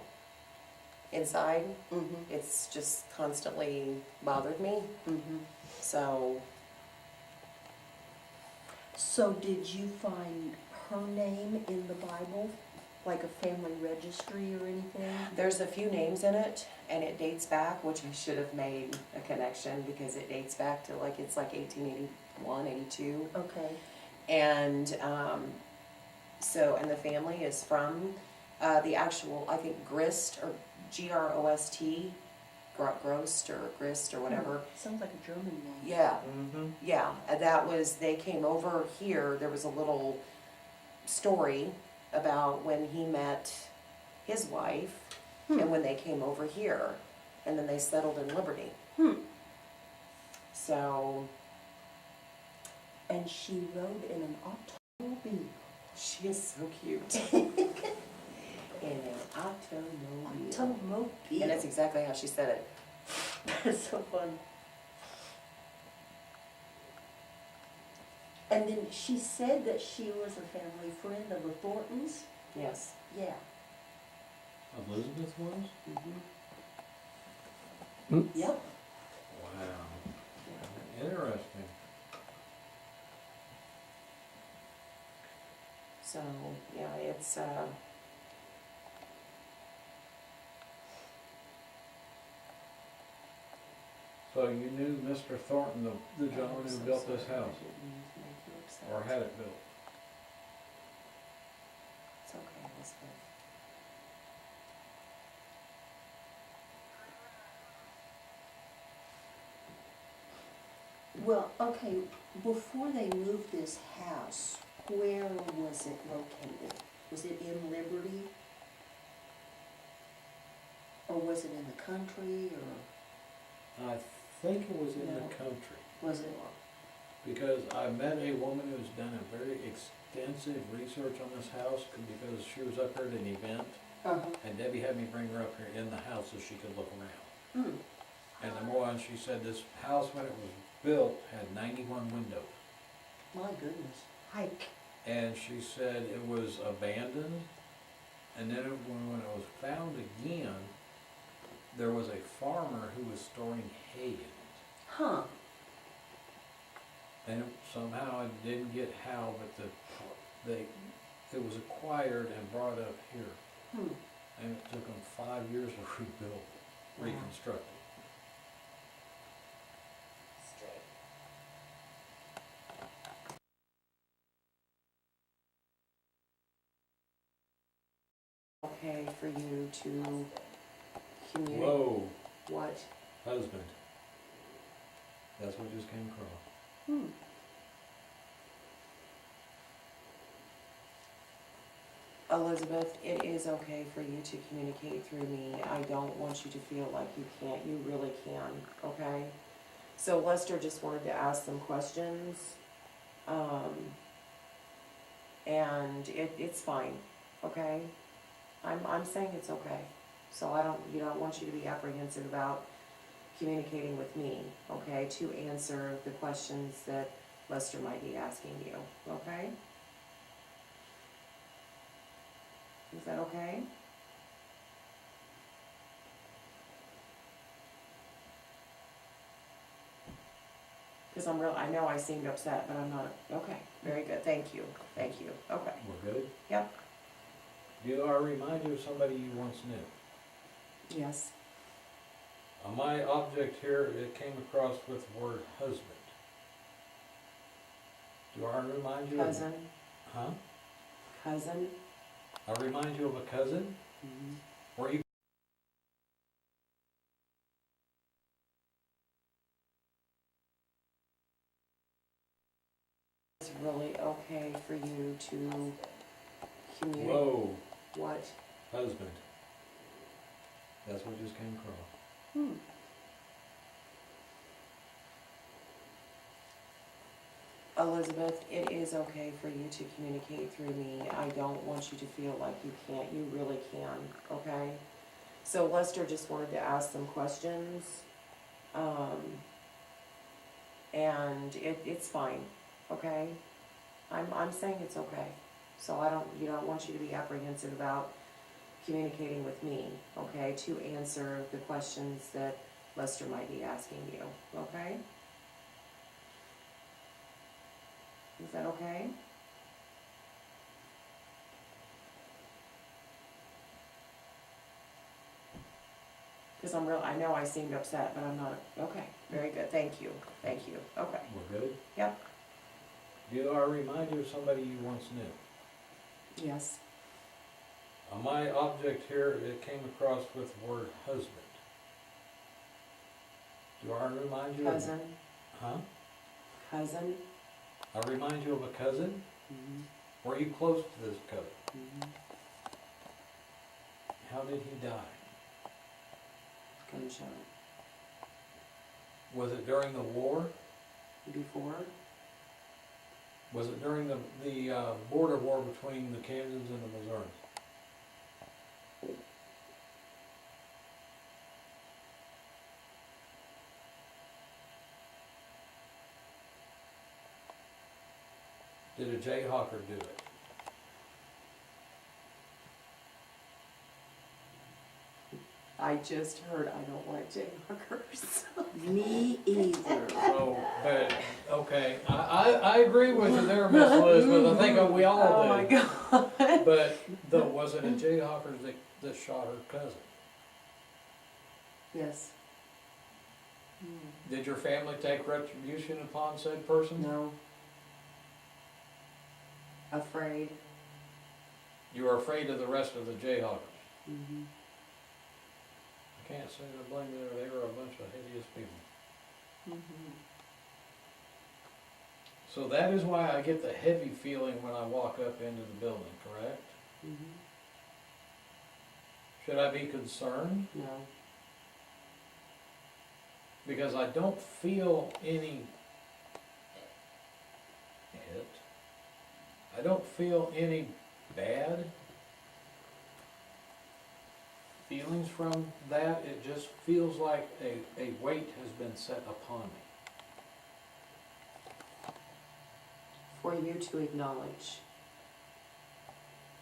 Inside, Mm-hmm. it's just constantly bothered me, Mm-hmm. so, So did you find her name in the Bible, like a family registry or anything? there's a few names in it, and it dates back, which I should have made a connection, because it dates back to it's like 1881, 82. Okay. And and the family is from the actual, I think, Grist, or Grost, Grost or Grist or whatever. Sounds like a German name. Yeah, Mm-hmm. yeah. And they came over here. There was a little story about when he met his wife and when they came over here, and then they settled in Liberty. Hmm. So And she rode in an automobile. she is so cute. In an automobile. Automobile. And that's exactly how she said it. That's so fun. And then she said that she was a family friend of the Thorntons. Yes. Yeah. Elizabeth was? Yep. Wow. Interesting. So, yeah, it's, So you knew Mr. Thornton, the gentleman who built this house, or had it built? It's okay, Elizabeth. Well, okay, before they moved this house, where was it located? Was it in Liberty? Or was it in the country, or I think it was in No. the country, was it? because I met a woman who's done a very extensive research on this house, because she was up here at an event, Uh-huh. and Debbie had me bring her up here in the house so she could look around. Hmm. And number one, she said this house, when it was built, had 91 windows. My goodness. Hike. And she said it was abandoned, and then when it was found again, there was a farmer who was storing hay in it. Huh. And somehow I didn't get how, but it was acquired and brought up here. Hmm. And it took them 5 years to rebuild, Wow. reconstruct it. Okay for you to communicate. Whoa, What? husband. That's what just came across. Hmm. Elizabeth, it is okay for you to communicate through me. I don't want you to feel like you can't. You really can, okay? So Lester just wanted to ask some questions. And it's fine, okay? I'm saying it's okay. So I don't want you to be apprehensive about communicating with me, okay? To answer the questions that Lester might be asking you, okay? Is that okay? Because I know I seemed upset, but I'm not. Okay, very good, thank you, okay. We're good? Yep. Do I remind you of somebody you once knew? Yes. On my object here, it came across with the word husband. Do I remind you Cousin, of... Huh? cousin. I remind you of a cousin? Were you... It's really okay for you to communicate. Whoa, What? husband. That's what just came across. Hmm. Elizabeth, it is okay for you to communicate through me. I don't want you to feel like you can't. You really can, okay? So Lester just wanted to ask some questions. And it's fine, okay? I'm saying it's okay. So I don't want you to be apprehensive about communicating with me, okay? To answer the questions that Lester might be asking you, okay? Is that okay? Because I know I seemed upset, but I'm not. Okay, very good, thank you, okay. We're good? Yep. Do I remind you of somebody you once knew? Yes. On my object here, it came across with the word husband. Do I remind you Cousin, of... Huh? cousin. I remind you of a cousin? Were you close to this cousin? How did he die? Gunshot. Was it during the war? Before? Was it during the border war between the Kansans and the Missouri? Did a Jayhawker do it? I just heard I don't like jayhawkers. Me either. So, but, okay, I agree with you there, Miss Elizabeth, I think we all do. Oh my God. But, though, was it a Jayhawker that shot her cousin? Yes. Did your family take retribution upon said person? No. Afraid. You were afraid of the rest of the Jayhawkers? Mm-hmm. I can't say I blame them, they were a bunch of hideous people. Mm-hmm. So that is why I get the heavy feeling when I walk up into the building, correct? Mm-hmm. Should I be concerned? No. Because I don't feel any hit. I don't feel any bad feelings from that. It just feels like a weight has been set upon me. For you to acknowledge.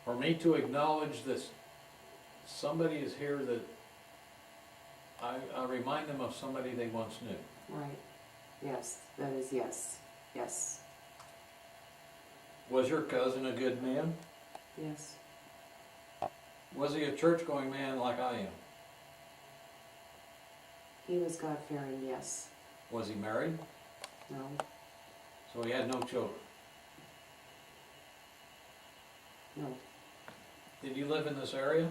For me to acknowledge that somebody is here that I remind them of somebody they once knew. Right. Yes, that is yes. Yes. Was your cousin a good man? Yes. Was he a church-going man like I am? He was God-fearing, yes. Was he married? No. So he had no children. No. Did you live in this area?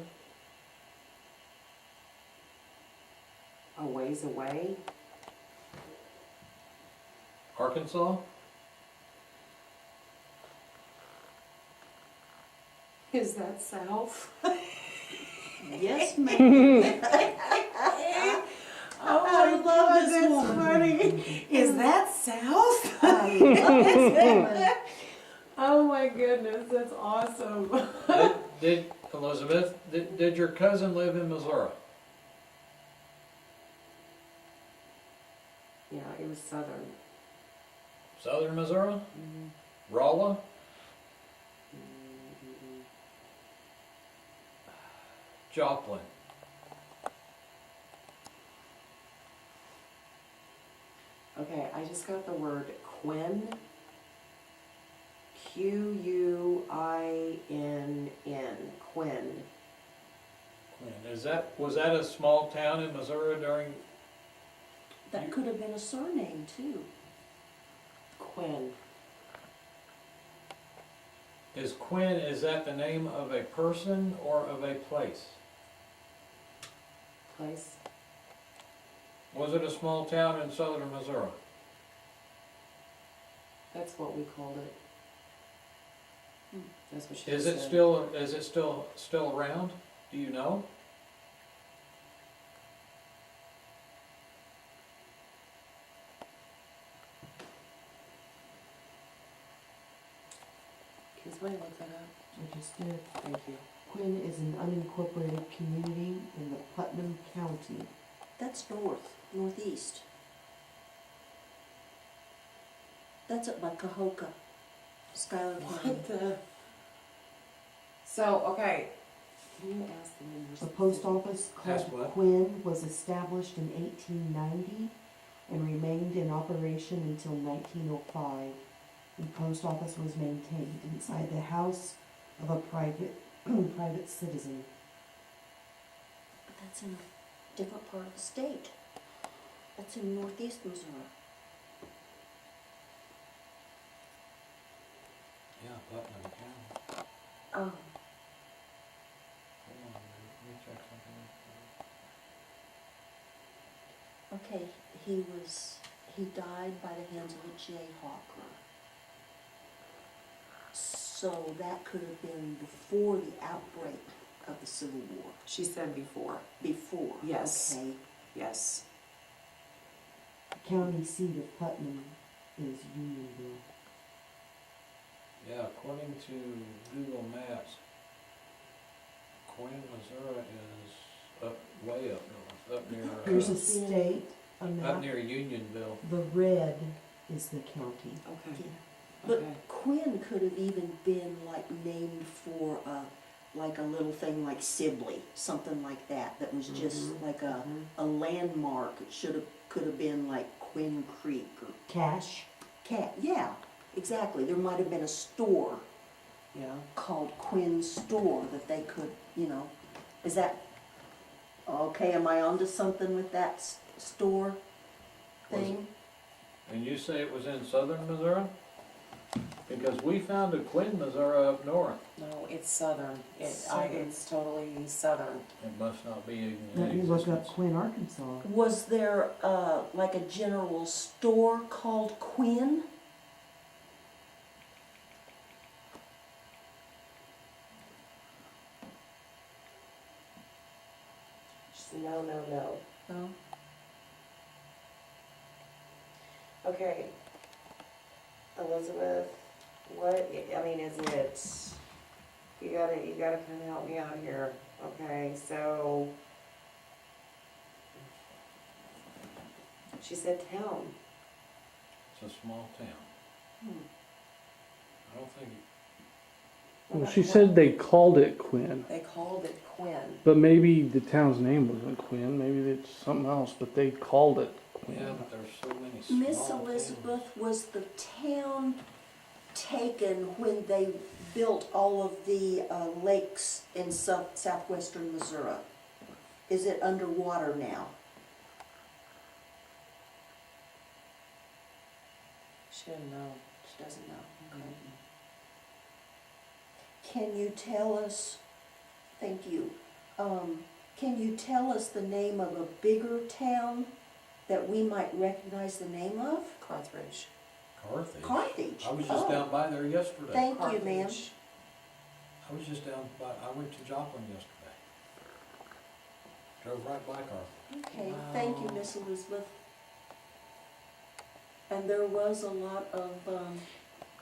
A ways away. Arkansas? Is that south? Yes, ma'am. Oh I my love God, this that's woman. funny. Is that south? I love this woman. Oh my goodness, that's awesome. Did Elizabeth, did your cousin live in Missouri? Yeah, it was southern. Southern Missouri? Mm-hmm. Rolla? Mm-hmm. Joplin? Okay, I just got the word Quinn. Quinn. Quinn. Quinn. Was that a small town in Missouri during? That could have been a surname too. Quinn. Is that the name of a person or of a place? Place. Was it a small town in southern Missouri? That's what we called it. That's what she Is said. it still around? Do you know? Can somebody look that up? I just did. Thank you. Quinn is an unincorporated community in the Putnam County. That's northeast. That's up by Cahokia, Schuyler County. What the? So, okay. Can you ask the members? A post office Ask called what? Quinn was established in 1890 and remained in operation until 1905. The post office was maintained inside the house of a private citizen. But that's in a different part of the state. That's in northeast Missouri. Yeah, Putnam County. Oh, Hold on, let me check something. okay, he died by the hands of a jayhawker. So that could have been before the outbreak of the Civil War. She said before. Before. Yes. Okay. Yes. The county seat of Putnam is Unionville. Yeah, according to Google Maps, Quinn, Missouri is way up north, up near, There's a state, a up map. near Unionville. The red is the county. Okay. But Okay. Quinn could have even been like named for like a little thing like Sibley, something like that, that was just like a landmark. It could have been like Quinn Creek or Cash. yeah, exactly. There might have been a store Yeah. called Quinn Store that they could, is that, okay, am I onto something with that store thing? And you say it was in southern Missouri? Because we found a Quinn, Missouri up north. No, it's southern. Southern. It's totally southern. It must not be in Let me look up existence. Quinn, Arkansas. Was there, like a general store called Quinn? No, no, no. No. Okay. Elizabeth, what, I mean, is it, you gotta kinda help me out here. Okay, so. She said town. It's a small town. I don't think, Well, she said they called it Quinn, They called it Quinn. but maybe the town's name wasn't Quinn. Maybe it's something else, but they called it Quinn. yeah, but there's so many small Miss towns. Elizabeth, was the town taken when they built all of the lakes in southwestern Missouri? Is it underwater now? She didn't know. She doesn't know. Can you tell us, thank you, can you tell us the name of a bigger town that we might recognize the name of? Carthage. Carthage. Carthage. I was just Oh. down by there yesterday. Thank you, ma'am. Carthage. I was just down by, I went to Joplin yesterday. Drove right by Carthage. Okay, thank you, Wow. Miss Elizabeth. And there was a lot of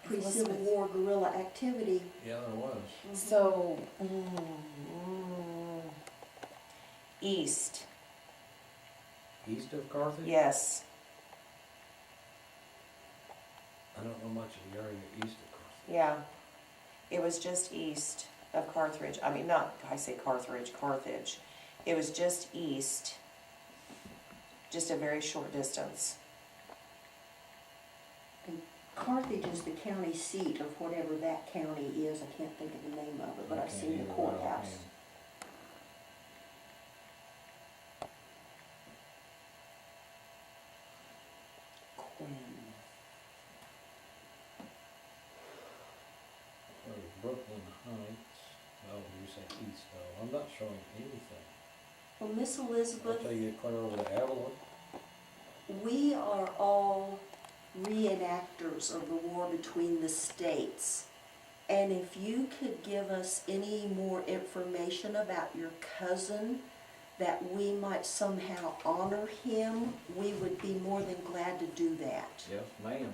pre-Civil Elizabeth. War guerrilla activity. Yeah, there was. So, east, East of Carthage? yes. I don't know much of the area east of Carthage. Yeah, it was just east of Carthage. I mean, not, I say Carthage, Carthage. It was just east, just a very short distance. Carthage is the county seat of whatever that county is. I can't think of the name of it, but I I've can't seen the either, courthouse. Quinn. There's Brooklyn Heights. Oh, you say east though. I'm not showing anything. Well, Miss I'll Elizabeth, tell you clear over to Avalon. we are all reenactors of the war between the states. And if you could give us any more information about your cousin, that we might somehow honor him, we would be more than glad to do that. Yes, ma'am.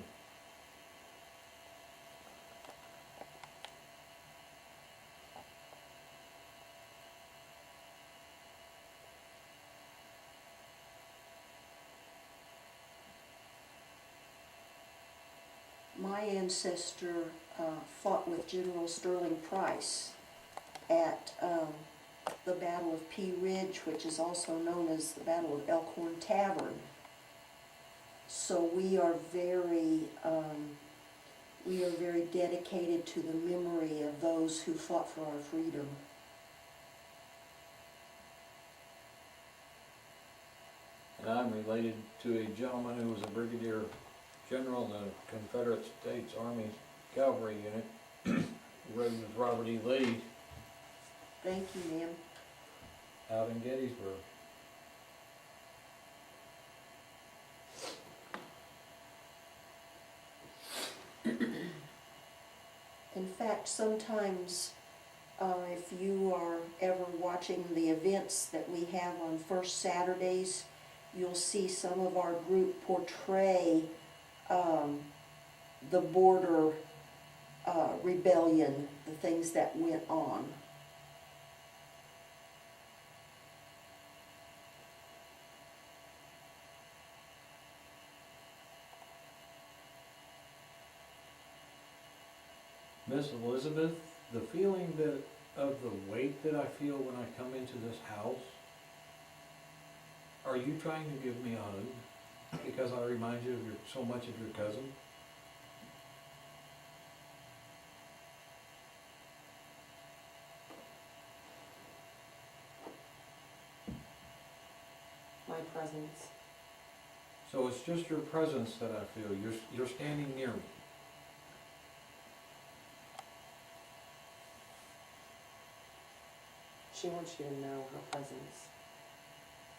My ancestor fought with General Sterling Price at the Battle of Pea Ridge, which is also known as the Battle of Elkhorn Tavern. So we are very dedicated to the memory of those who fought for our freedom. And I'm related to a gentleman who was a brigadier general in the Confederate States Army Cavalry Unit. Rode with Robert E. Lee Thank you, ma'am. out in Gettysburg. In fact, sometimes if you are ever watching the events that we have on first Saturdays, you'll see some of our group portray the border rebellion, the things that went on. Miss Elizabeth, the feeling that of the weight that I feel when I come into this house? Are you trying to give me a hug because I remind you of so much of your cousin? My presence. So it's just your presence that I feel. You're standing near me. She wants you to know her presence.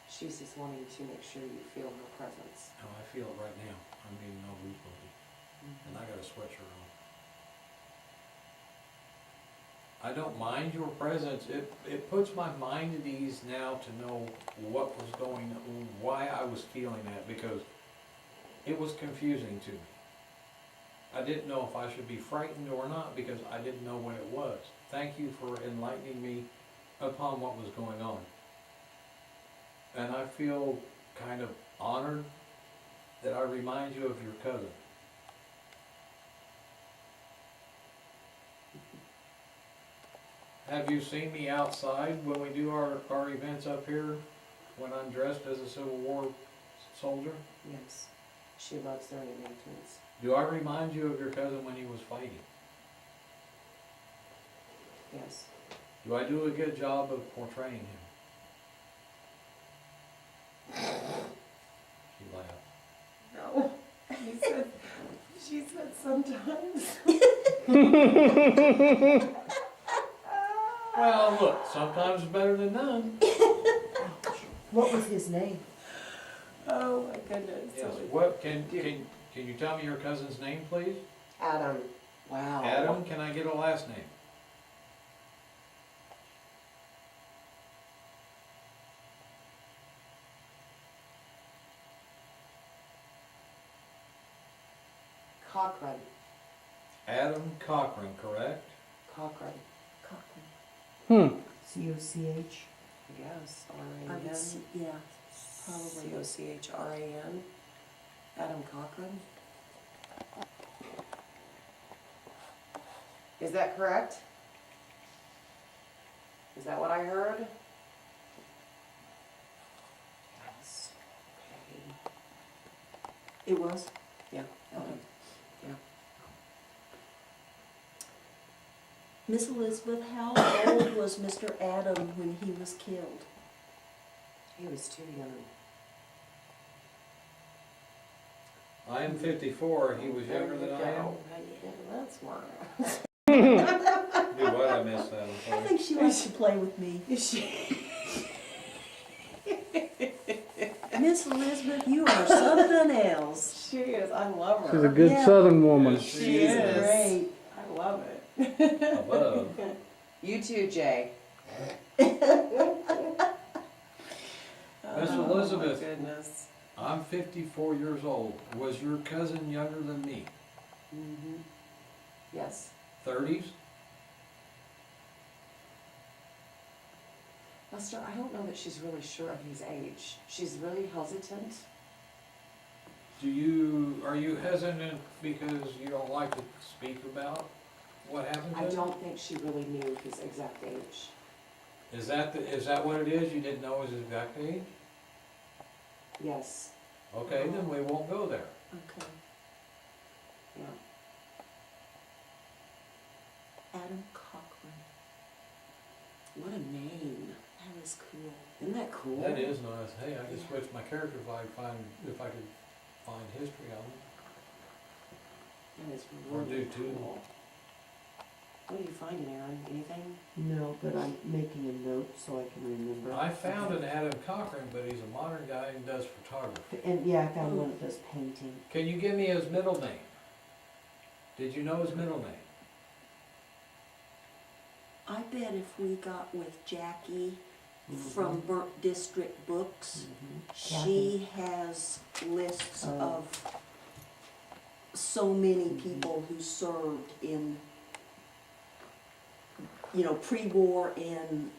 She's just wanting to make sure you feel her presence. Oh, I feel it right now. I'm getting all goosebumps. And I got a sweatshirt on. I don't mind your presence. It puts my mind at ease now to know what was going on, why I was feeling that, because it was confusing to me. I didn't know if I should be frightened or not because I didn't know what it was. Thank you for enlightening me upon what was going on. And I feel kind of honored that I remind you of your cousin. Have you seen me outside when we do our events up here, when I'm dressed as a Civil War soldier? Yes. She loves their engagements. Do I remind you of your cousin when he was fighting? Yes. Do I do a good job of portraying him? She laughed. No. She said sometimes. Well, look, sometimes it's better than none. What was his name? Oh my goodness. Yes. What can you tell me your cousin's name, please? Adam. Wow. Adam. Can I get a last name? Cochran. Adam Cochran, correct? Cochran. Cochran. C-O-C-H? Yes. I would R-A-N. see, yeah, probably. C-O-C-H-R-A-N. Adam Cochran. Is that correct? Is that what I heard? Yes. Okay. It was? Yeah. Okay. Yeah. Miss Elizabeth, how old was Mr. Adam when he was killed? He was too young. I am 54. He was younger than I am. That's smart. Do what? I missed that. I'm I sorry. think she likes to play with me. Is she? Miss Elizabeth, you are something else. She is. I love her. She's a good Yeah. Southern woman. Yes, She is. Great. I love it. Above. You too, Jay. Miss Oh, Elizabeth. my goodness. I'm 54 years old. Was your cousin younger than me? Mm-hmm. Yes. 30s? Lester, I don't know that she's really sure of his age. She's really hesitant. Are you hesitant because you don't like to speak about what happened to I him? don't think she really knew his exact age. Is that what it is? You didn't know his exact age? Yes. Okay, then we won't go there. Okay. Yeah. Adam Cochran. What a name. That is cool. Isn't that cool? That is nice. Hey, I could switch my character if I could find history on it. That is Or really do too. cool. What are you finding, Aaron? Anything? No, but I'm making a note so I can remember. I found an Adam Cochran, but he's a modern guy and does photography. And yeah, I found one that does painting. Can you give me his middle name? Did you know his middle name? I bet if we got with Jackie from Burnt District Books, she has lists Oh. of so many people who served in, pre-war and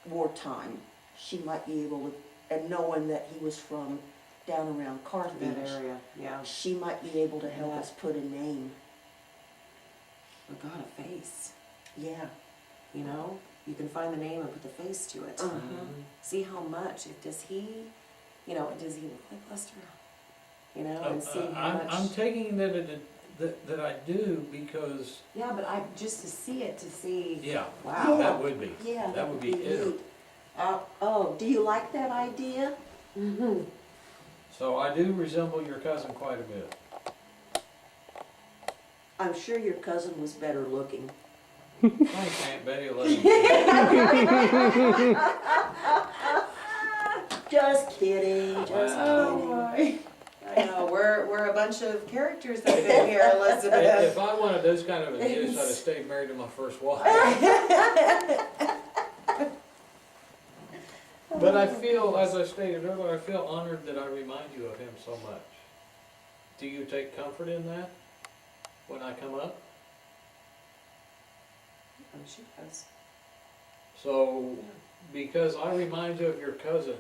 wartime. She might be able to, and knowing that he was from down around Carthage, That area, yeah. she might be able to help us put a name. Oh God, a face. Yeah. You know? you can find the name and put the face to it. See how much, does he, does he look like Lester? And see how much. I'm taking that I do because, Yeah, but just to see it, yeah, wow. that would be. Yeah, That would be it. neat. Oh, do you like that idea? So I do resemble your cousin quite a bit. I'm sure your cousin was better looking. Thanks, Aunt Betty. Just kidding, just Wow. kidding. I know, we're a bunch of characters that have been here, Elizabeth. If I wanted those kind of a dish, I'd have stayed married to my first wife. But I feel, as I stated earlier, I feel honored that I remind you of him so much. Do you take comfort in that when I come up? She does. So, because I remind you of your cousin,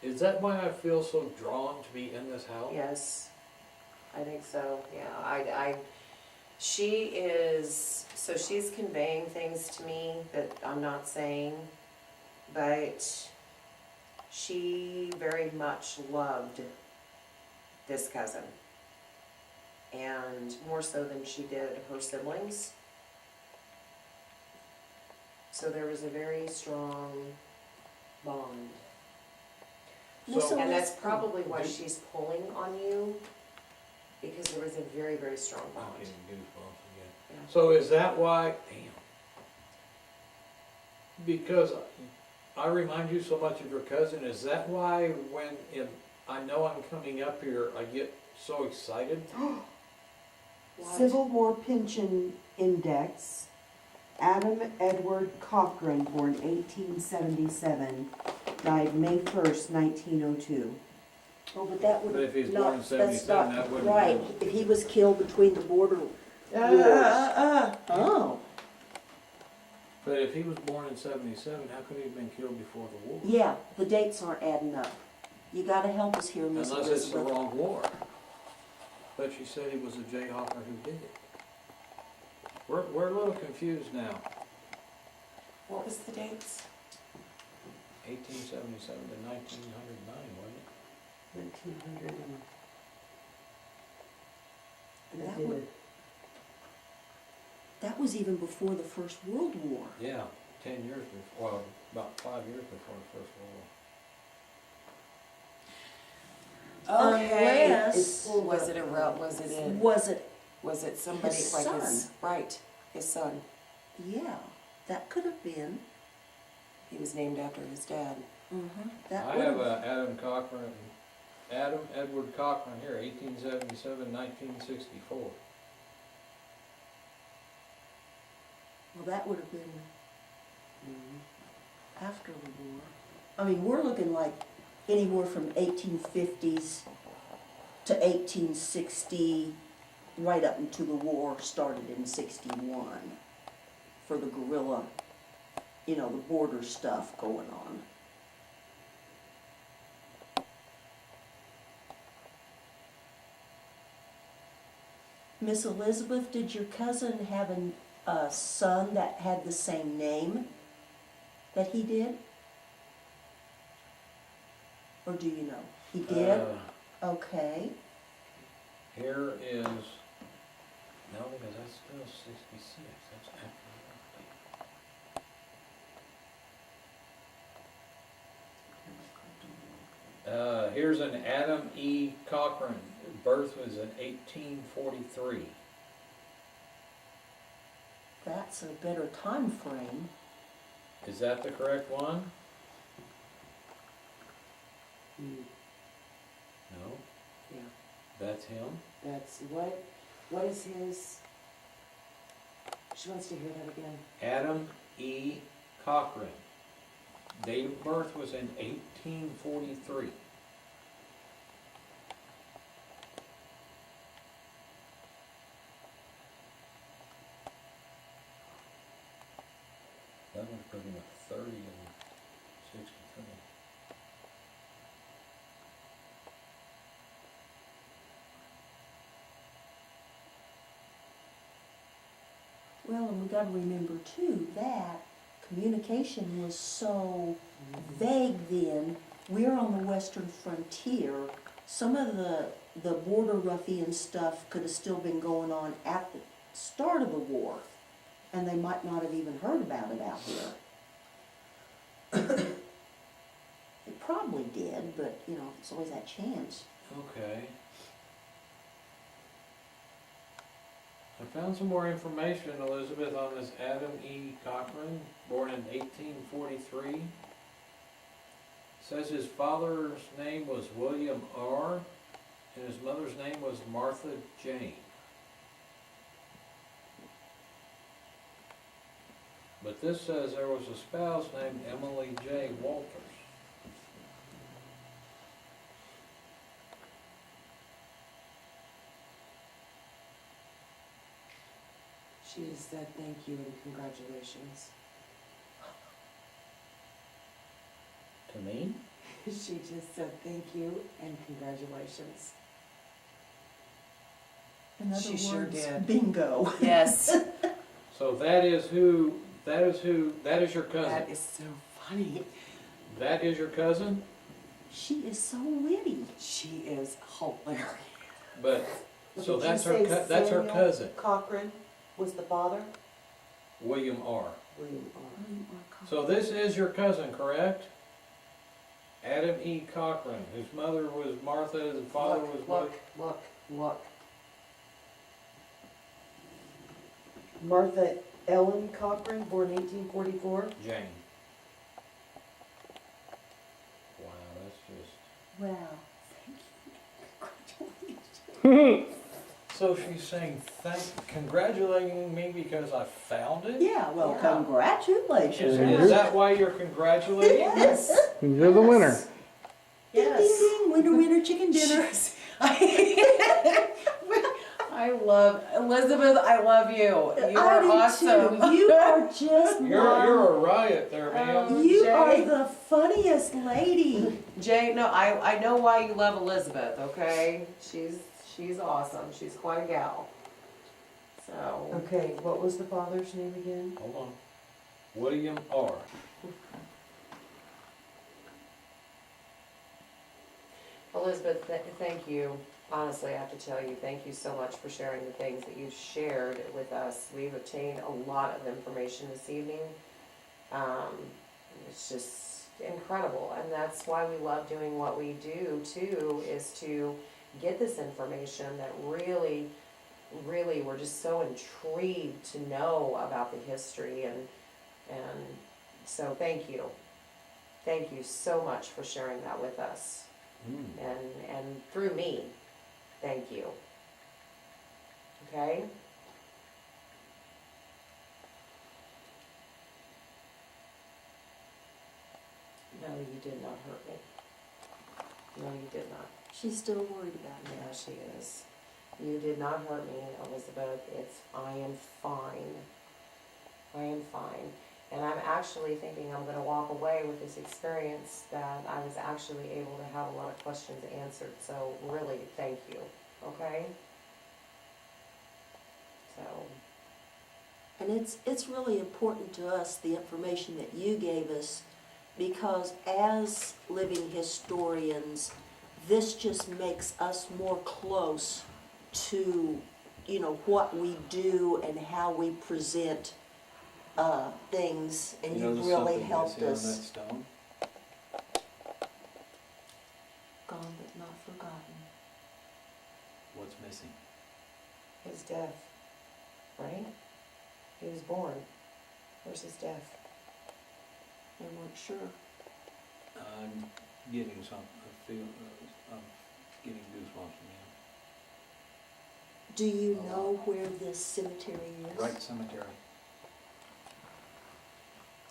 is that why I feel so drawn to be in this house? Yes, I think so, yeah. So she's conveying things to me that I'm not saying, but she very much loved this cousin. And more so than she did her siblings. So there was a very strong bond. So, And that's probably why she's pulling on you, because there was a very, very strong I'm bond. getting goosebumps again. Yeah. So is that why, damn. Because I remind you so much of your cousin, is that why I know I'm coming up here, I get so excited? Civil War Pension Index, Adam Edward Cochran, born 1877, died May 1st, 1902. Oh, but that would But if he's not, born in that's 77, not that wouldn't right. be. If he was killed between the border wars. Oh, But if he was born in 77, how could he have been killed before the war? yeah, the dates aren't adding up. You gotta help us here, Miss Unless it's the Elizabeth. wrong war. But she said he was a Jayhawker who did it. We're a little confused now. What was the dates? 1877 to 1909, wasn't it? 1900 That was even before the First World War. Yeah, 10 years before, well, about 5 years before the First World War. Unless, Was it was it somebody his like son? his son? Yeah, that could have been. He was named after his dad. That I would have Adam Edward Cochran here, 1877, 1964. Well, that would have been after the war. I mean, we're looking like anywhere from 1850s to 1860, right up until the war started in 61 for the guerrilla, the border stuff going on. Miss Elizabeth, did your cousin have a son that had the same name that he did? Or do you know? He did? Okay. Here is, no, because that's still 66, that's after the birthday. Here's an Adam E. Cochran, his birth was in 1843. That's a better time frame. Is that the correct one? No? Yeah. That's him? That's what is his? She wants to hear that again. Adam E. Cochran. Date of birth was in 1843. That would put him at 30 and 63. Well, and we gotta remember too that communication was so vague then. We're on the western frontier. Some of the border ruffian stuff could have still been going on at the start of the war, and they might not have even heard about it out here. They probably did, but, you know, there's always that chance. Okay. I found some more information, Elizabeth, on this Adam E. Cochran, born in 1843. Says his father's name was William R. and his mother's name was Martha Jane. But this says there was a spouse named Emily J. Walters. She just said thank you and congratulations. To me? She just said thank you and congratulations. In other She sure words, did. bingo. Yes. So that is your cousin. That is so funny. That is your cousin? She is so witty. She is hilarious. But, so Did you that's say her, that's her Samuel cousin, Cochran was the father? William R. William R. So this is your cousin, correct? Adam E. Cochran, whose mother was Martha, his father was Look. Martha Ellen Cochran, born 1844. Jane. Wow, that's just... Wow, thank you. Congratulations. So she's saying congratulating me because I found it? Yeah, well, Yeah. congratulations. Is that why you're congratulating? Yes. You're the winner. Ding, ding, Yes. ding, winner, winner, chicken dinner. I love Elizabeth. I love you. You I are do awesome. too. You are just You're a riot there, man. You Jay. are the funniest lady. Jay, no, I know why you love Elizabeth. Okay, she's awesome. She's quite a gal. So Okay, what was the father's name again? Hold on. William R. Elizabeth, thank you. Honestly, I have to tell you, thank you so much for sharing the things that you've shared with us. We've obtained a lot of information this evening. It's just incredible, and that's why we love doing what we do too, is to get this information that really we're just so intrigued to know about the history, and so thank you so much for sharing that with us, and through me. Thank you. Okay? No, you did not hurt me. No, you did not. She's still worried about me. Yeah, she is. You did not hurt me, Elizabeth. I am fine. I am fine. And I'm actually thinking I'm going to walk away with this experience that I was actually able to have a lot of questions answered. So really, thank you. Okay? So, And it's really important to us, the information that you gave us, because as living historians, this just makes us more close to, you know, what we do and how we present things, and You know, you've there's really something helped missing on us. that stone. Gone but not forgotten. What's missing? his death, right? He was born. Where's his death? They weren't sure. I'm getting I'm getting goosebumps again. Do you know where this cemetery is? Right cemetery.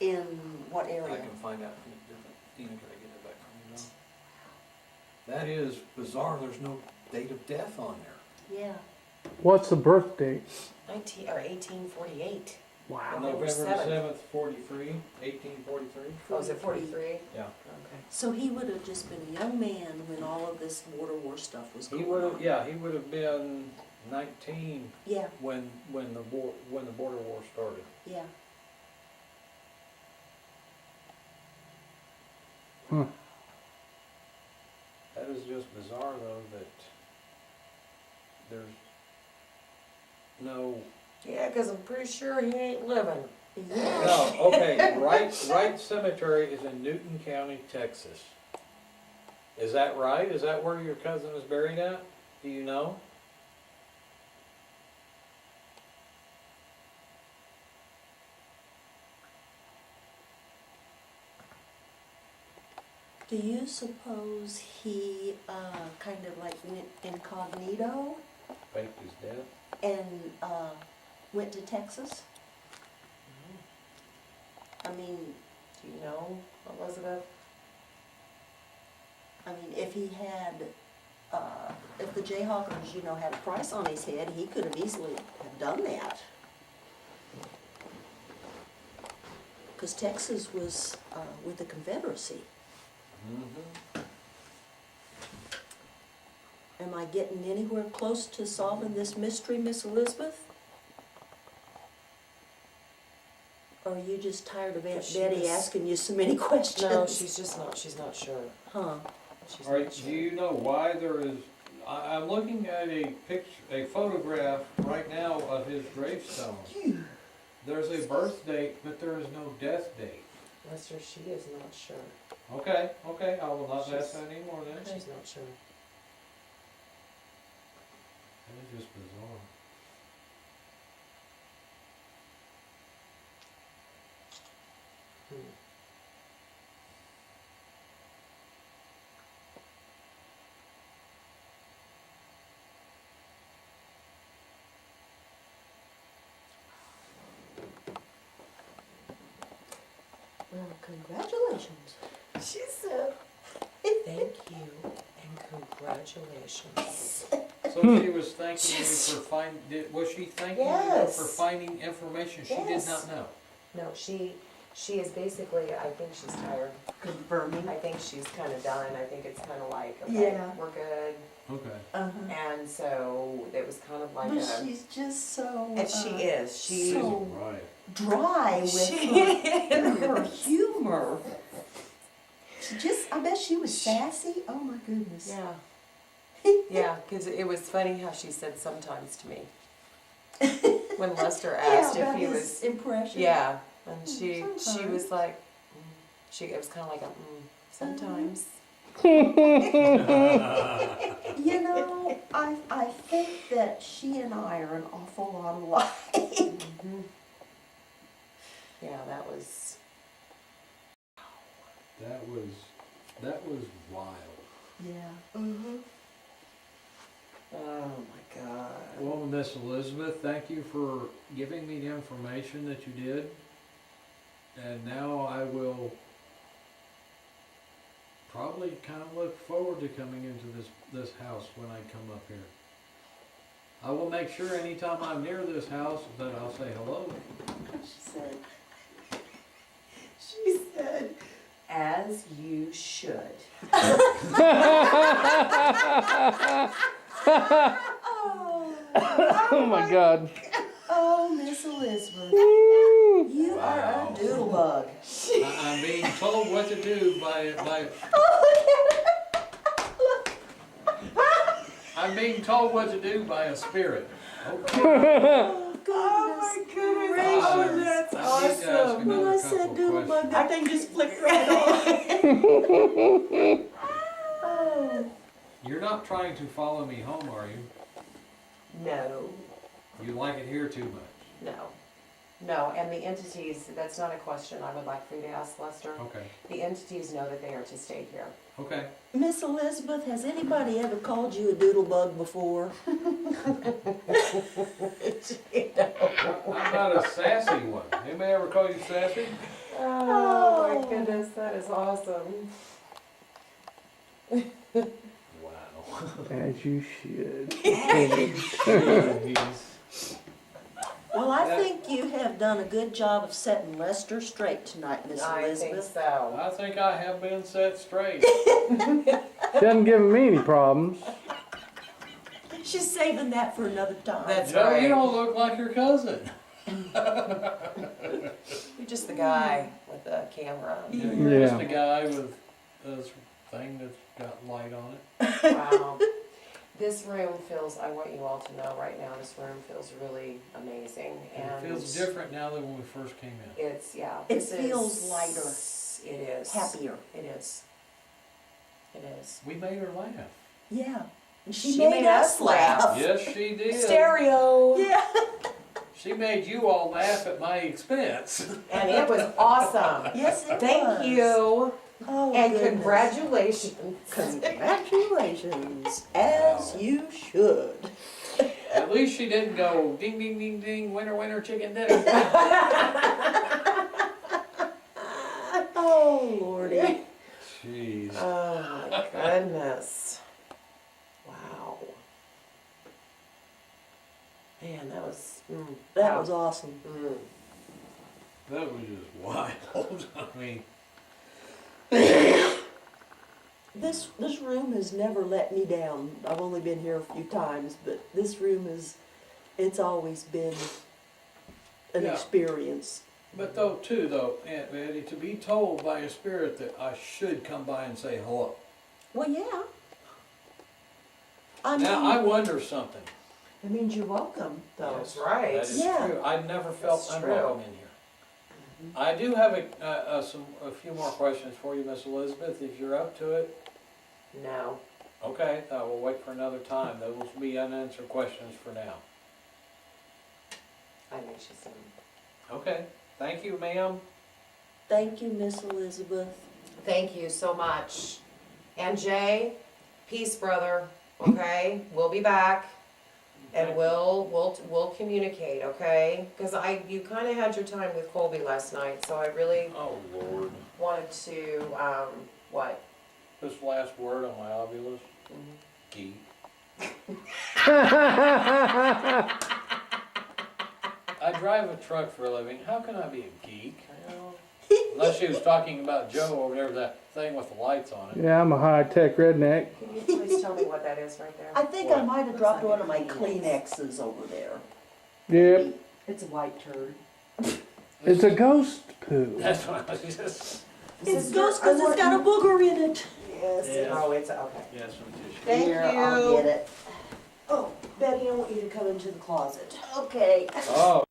In what I area? can find out from a different, Tina, can I get it back from you now? That is bizarre, there's no date of death on there. Yeah. What's the birth date? 1848. Wow. November the 7th. 7th, 1843. Oh, is it 43? Yeah. Okay. So he would have just been a young man when all of this border war stuff was He going would on. have, yeah, he would have been 19 Yeah, when the border war started. yeah. That is just bizarre though, that there's no. Yeah, because I'm pretty sure he ain't living. No, okay, Wright Cemetery is in Newton County, Texas. Is that right? Is that where your cousin is buried at? Do you know? Do you suppose he kind of like went incognito Faked his death? and went to Texas? I mean, Do you know, Elizabeth? if he had, if the Jayhawkers, had a price on his head, he could have easily have done that. Because Texas was with the Confederacy. Mm-hmm. Am I getting anywhere close to solving this mystery, Miss Elizabeth? Or are you just tired of Aunt She Betty was- asking you so many questions? No, she's not sure. Huh. She's All right, not sure. do you know why there is, I'm looking at a photograph right now of his gravestone. There's a birth date, but there is no death date. Lester, she is not sure. Okay, I will not She's- ask that anymore then. She's not sure. That is just bizarre. Well, congratulations. She said, thank you and congratulations. So she was thanking you for was she thanking you Yes. for finding information she did Yes. not know? No, she is basically, I think she's tired. Confirming. I think she's kind of done. I think it's kind of like, okay, Yeah. we're good. Okay. And so it was kind of like But a, she's just so. and she is, she, so Right. dry with she her humor. I bet she was sassy. Oh my goodness. yeah. Yeah, because it was funny how she said sometimes to me. When Lester asked Yeah, if about he his was, impression. yeah, and she Sometimes. was like, it was kind of like a, sometimes. I think that she and I are an awful lot alike. Yeah, that was, That was wild. Yeah. oh my God. Well, Miss Elizabeth, thank you for giving me the information that you did. And now I will probably kind of look forward to coming into this house when I come up here. I will make sure anytime I'm near this house that I'll say hello. She said, as you should. Oh my God. Oh, Miss Elizabeth, you are Wow. a doodle bug. I'm being told what to do by I'm being told what to do by a spirit. Okay. Oh my goodness. Oh, that's I need to ask awesome. When another I couple said of doodle bug, questions. that thing just flicked right on. Oh. You're not trying to follow me home, are you? No, You like it here too much. no. No, and the entities, that's not a question I would like for you to ask Lester. Okay. The entities know that they are to stay here. Okay. Miss Elizabeth, has anybody ever called you a doodle bug before? I'm not a sassy one. Anybody ever call you sassy? Oh my goodness, that is awesome. Wow. As you should. Well, I think you have done a good job of setting Lester straight tonight, Miss I think Elizabeth. so. I think I have been set straight. She hasn't given me any problems. She's saving that for another time. That's Joe, right. you don't look like your cousin. You're just the guy with the camera. You're just a guy with thing that's got light on it. Wow. This room feels, I want you all to know right now, this room feels really amazing. It feels different now than when we first came in. It's, yeah. It this feels is- lighter. It is. Happier. It is. It is. We made her laugh. Yeah. And she, She made, made us us laugh. laugh. Yes, she did. Stereo. Yeah. She made you all laugh at my expense. And it was awesome. Yes, it was. Thank you. Oh, And goodness. congratulations. Congratulations, as you should. At least she didn't go ding, ding, ding, ding, winner, winner, chicken dinner. Oh, Lordy. Jeez. Oh my goodness. Wow. Man, that was, That wow. was awesome. That was just wild. I mean, This room has never let me down. I've only been here a few times, but this room it's always been an Yeah. experience. but Aunt Betty, to be told by a spirit that I should come by and say hello. Well, yeah. I mean, Now, I wonder something. it means you're welcome, though. That's right. That is Yeah. true. I never felt That's true. unwelcome in here. I do have a few more questions for you, Miss Elizabeth, if you're up to it. No. Okay, we'll wait for another time. Those will be unanswered questions for now. I think she's done. Okay, thank you, ma'am. Thank you, Miss Elizabeth. Thank you so much. And Jay, peace, brother. Okay, we'll be back, and Thank we'll communicate. Okay, because you kind of had your time with Colby last night, so I really Oh, Lord. wanted to what? This last word on my ovulus. Geek. I drive a truck for a living. How can I be a geek? Unless she was talking about Joe over there, that thing with the lights on it. Yeah, I'm a high-tech redneck. Can you please tell me what that is right there? I think I might have dropped one of my Kleenexes over there. Yep, It's a white turd. it's a ghost poo. That's what I was just. It's just because it's got a booger in it. Yes. Yeah. Oh, it's okay. Yes, some tissue. Thank Here, you. I'll get it. Oh, Betty, I want you to come into the closet. Okay. Oh.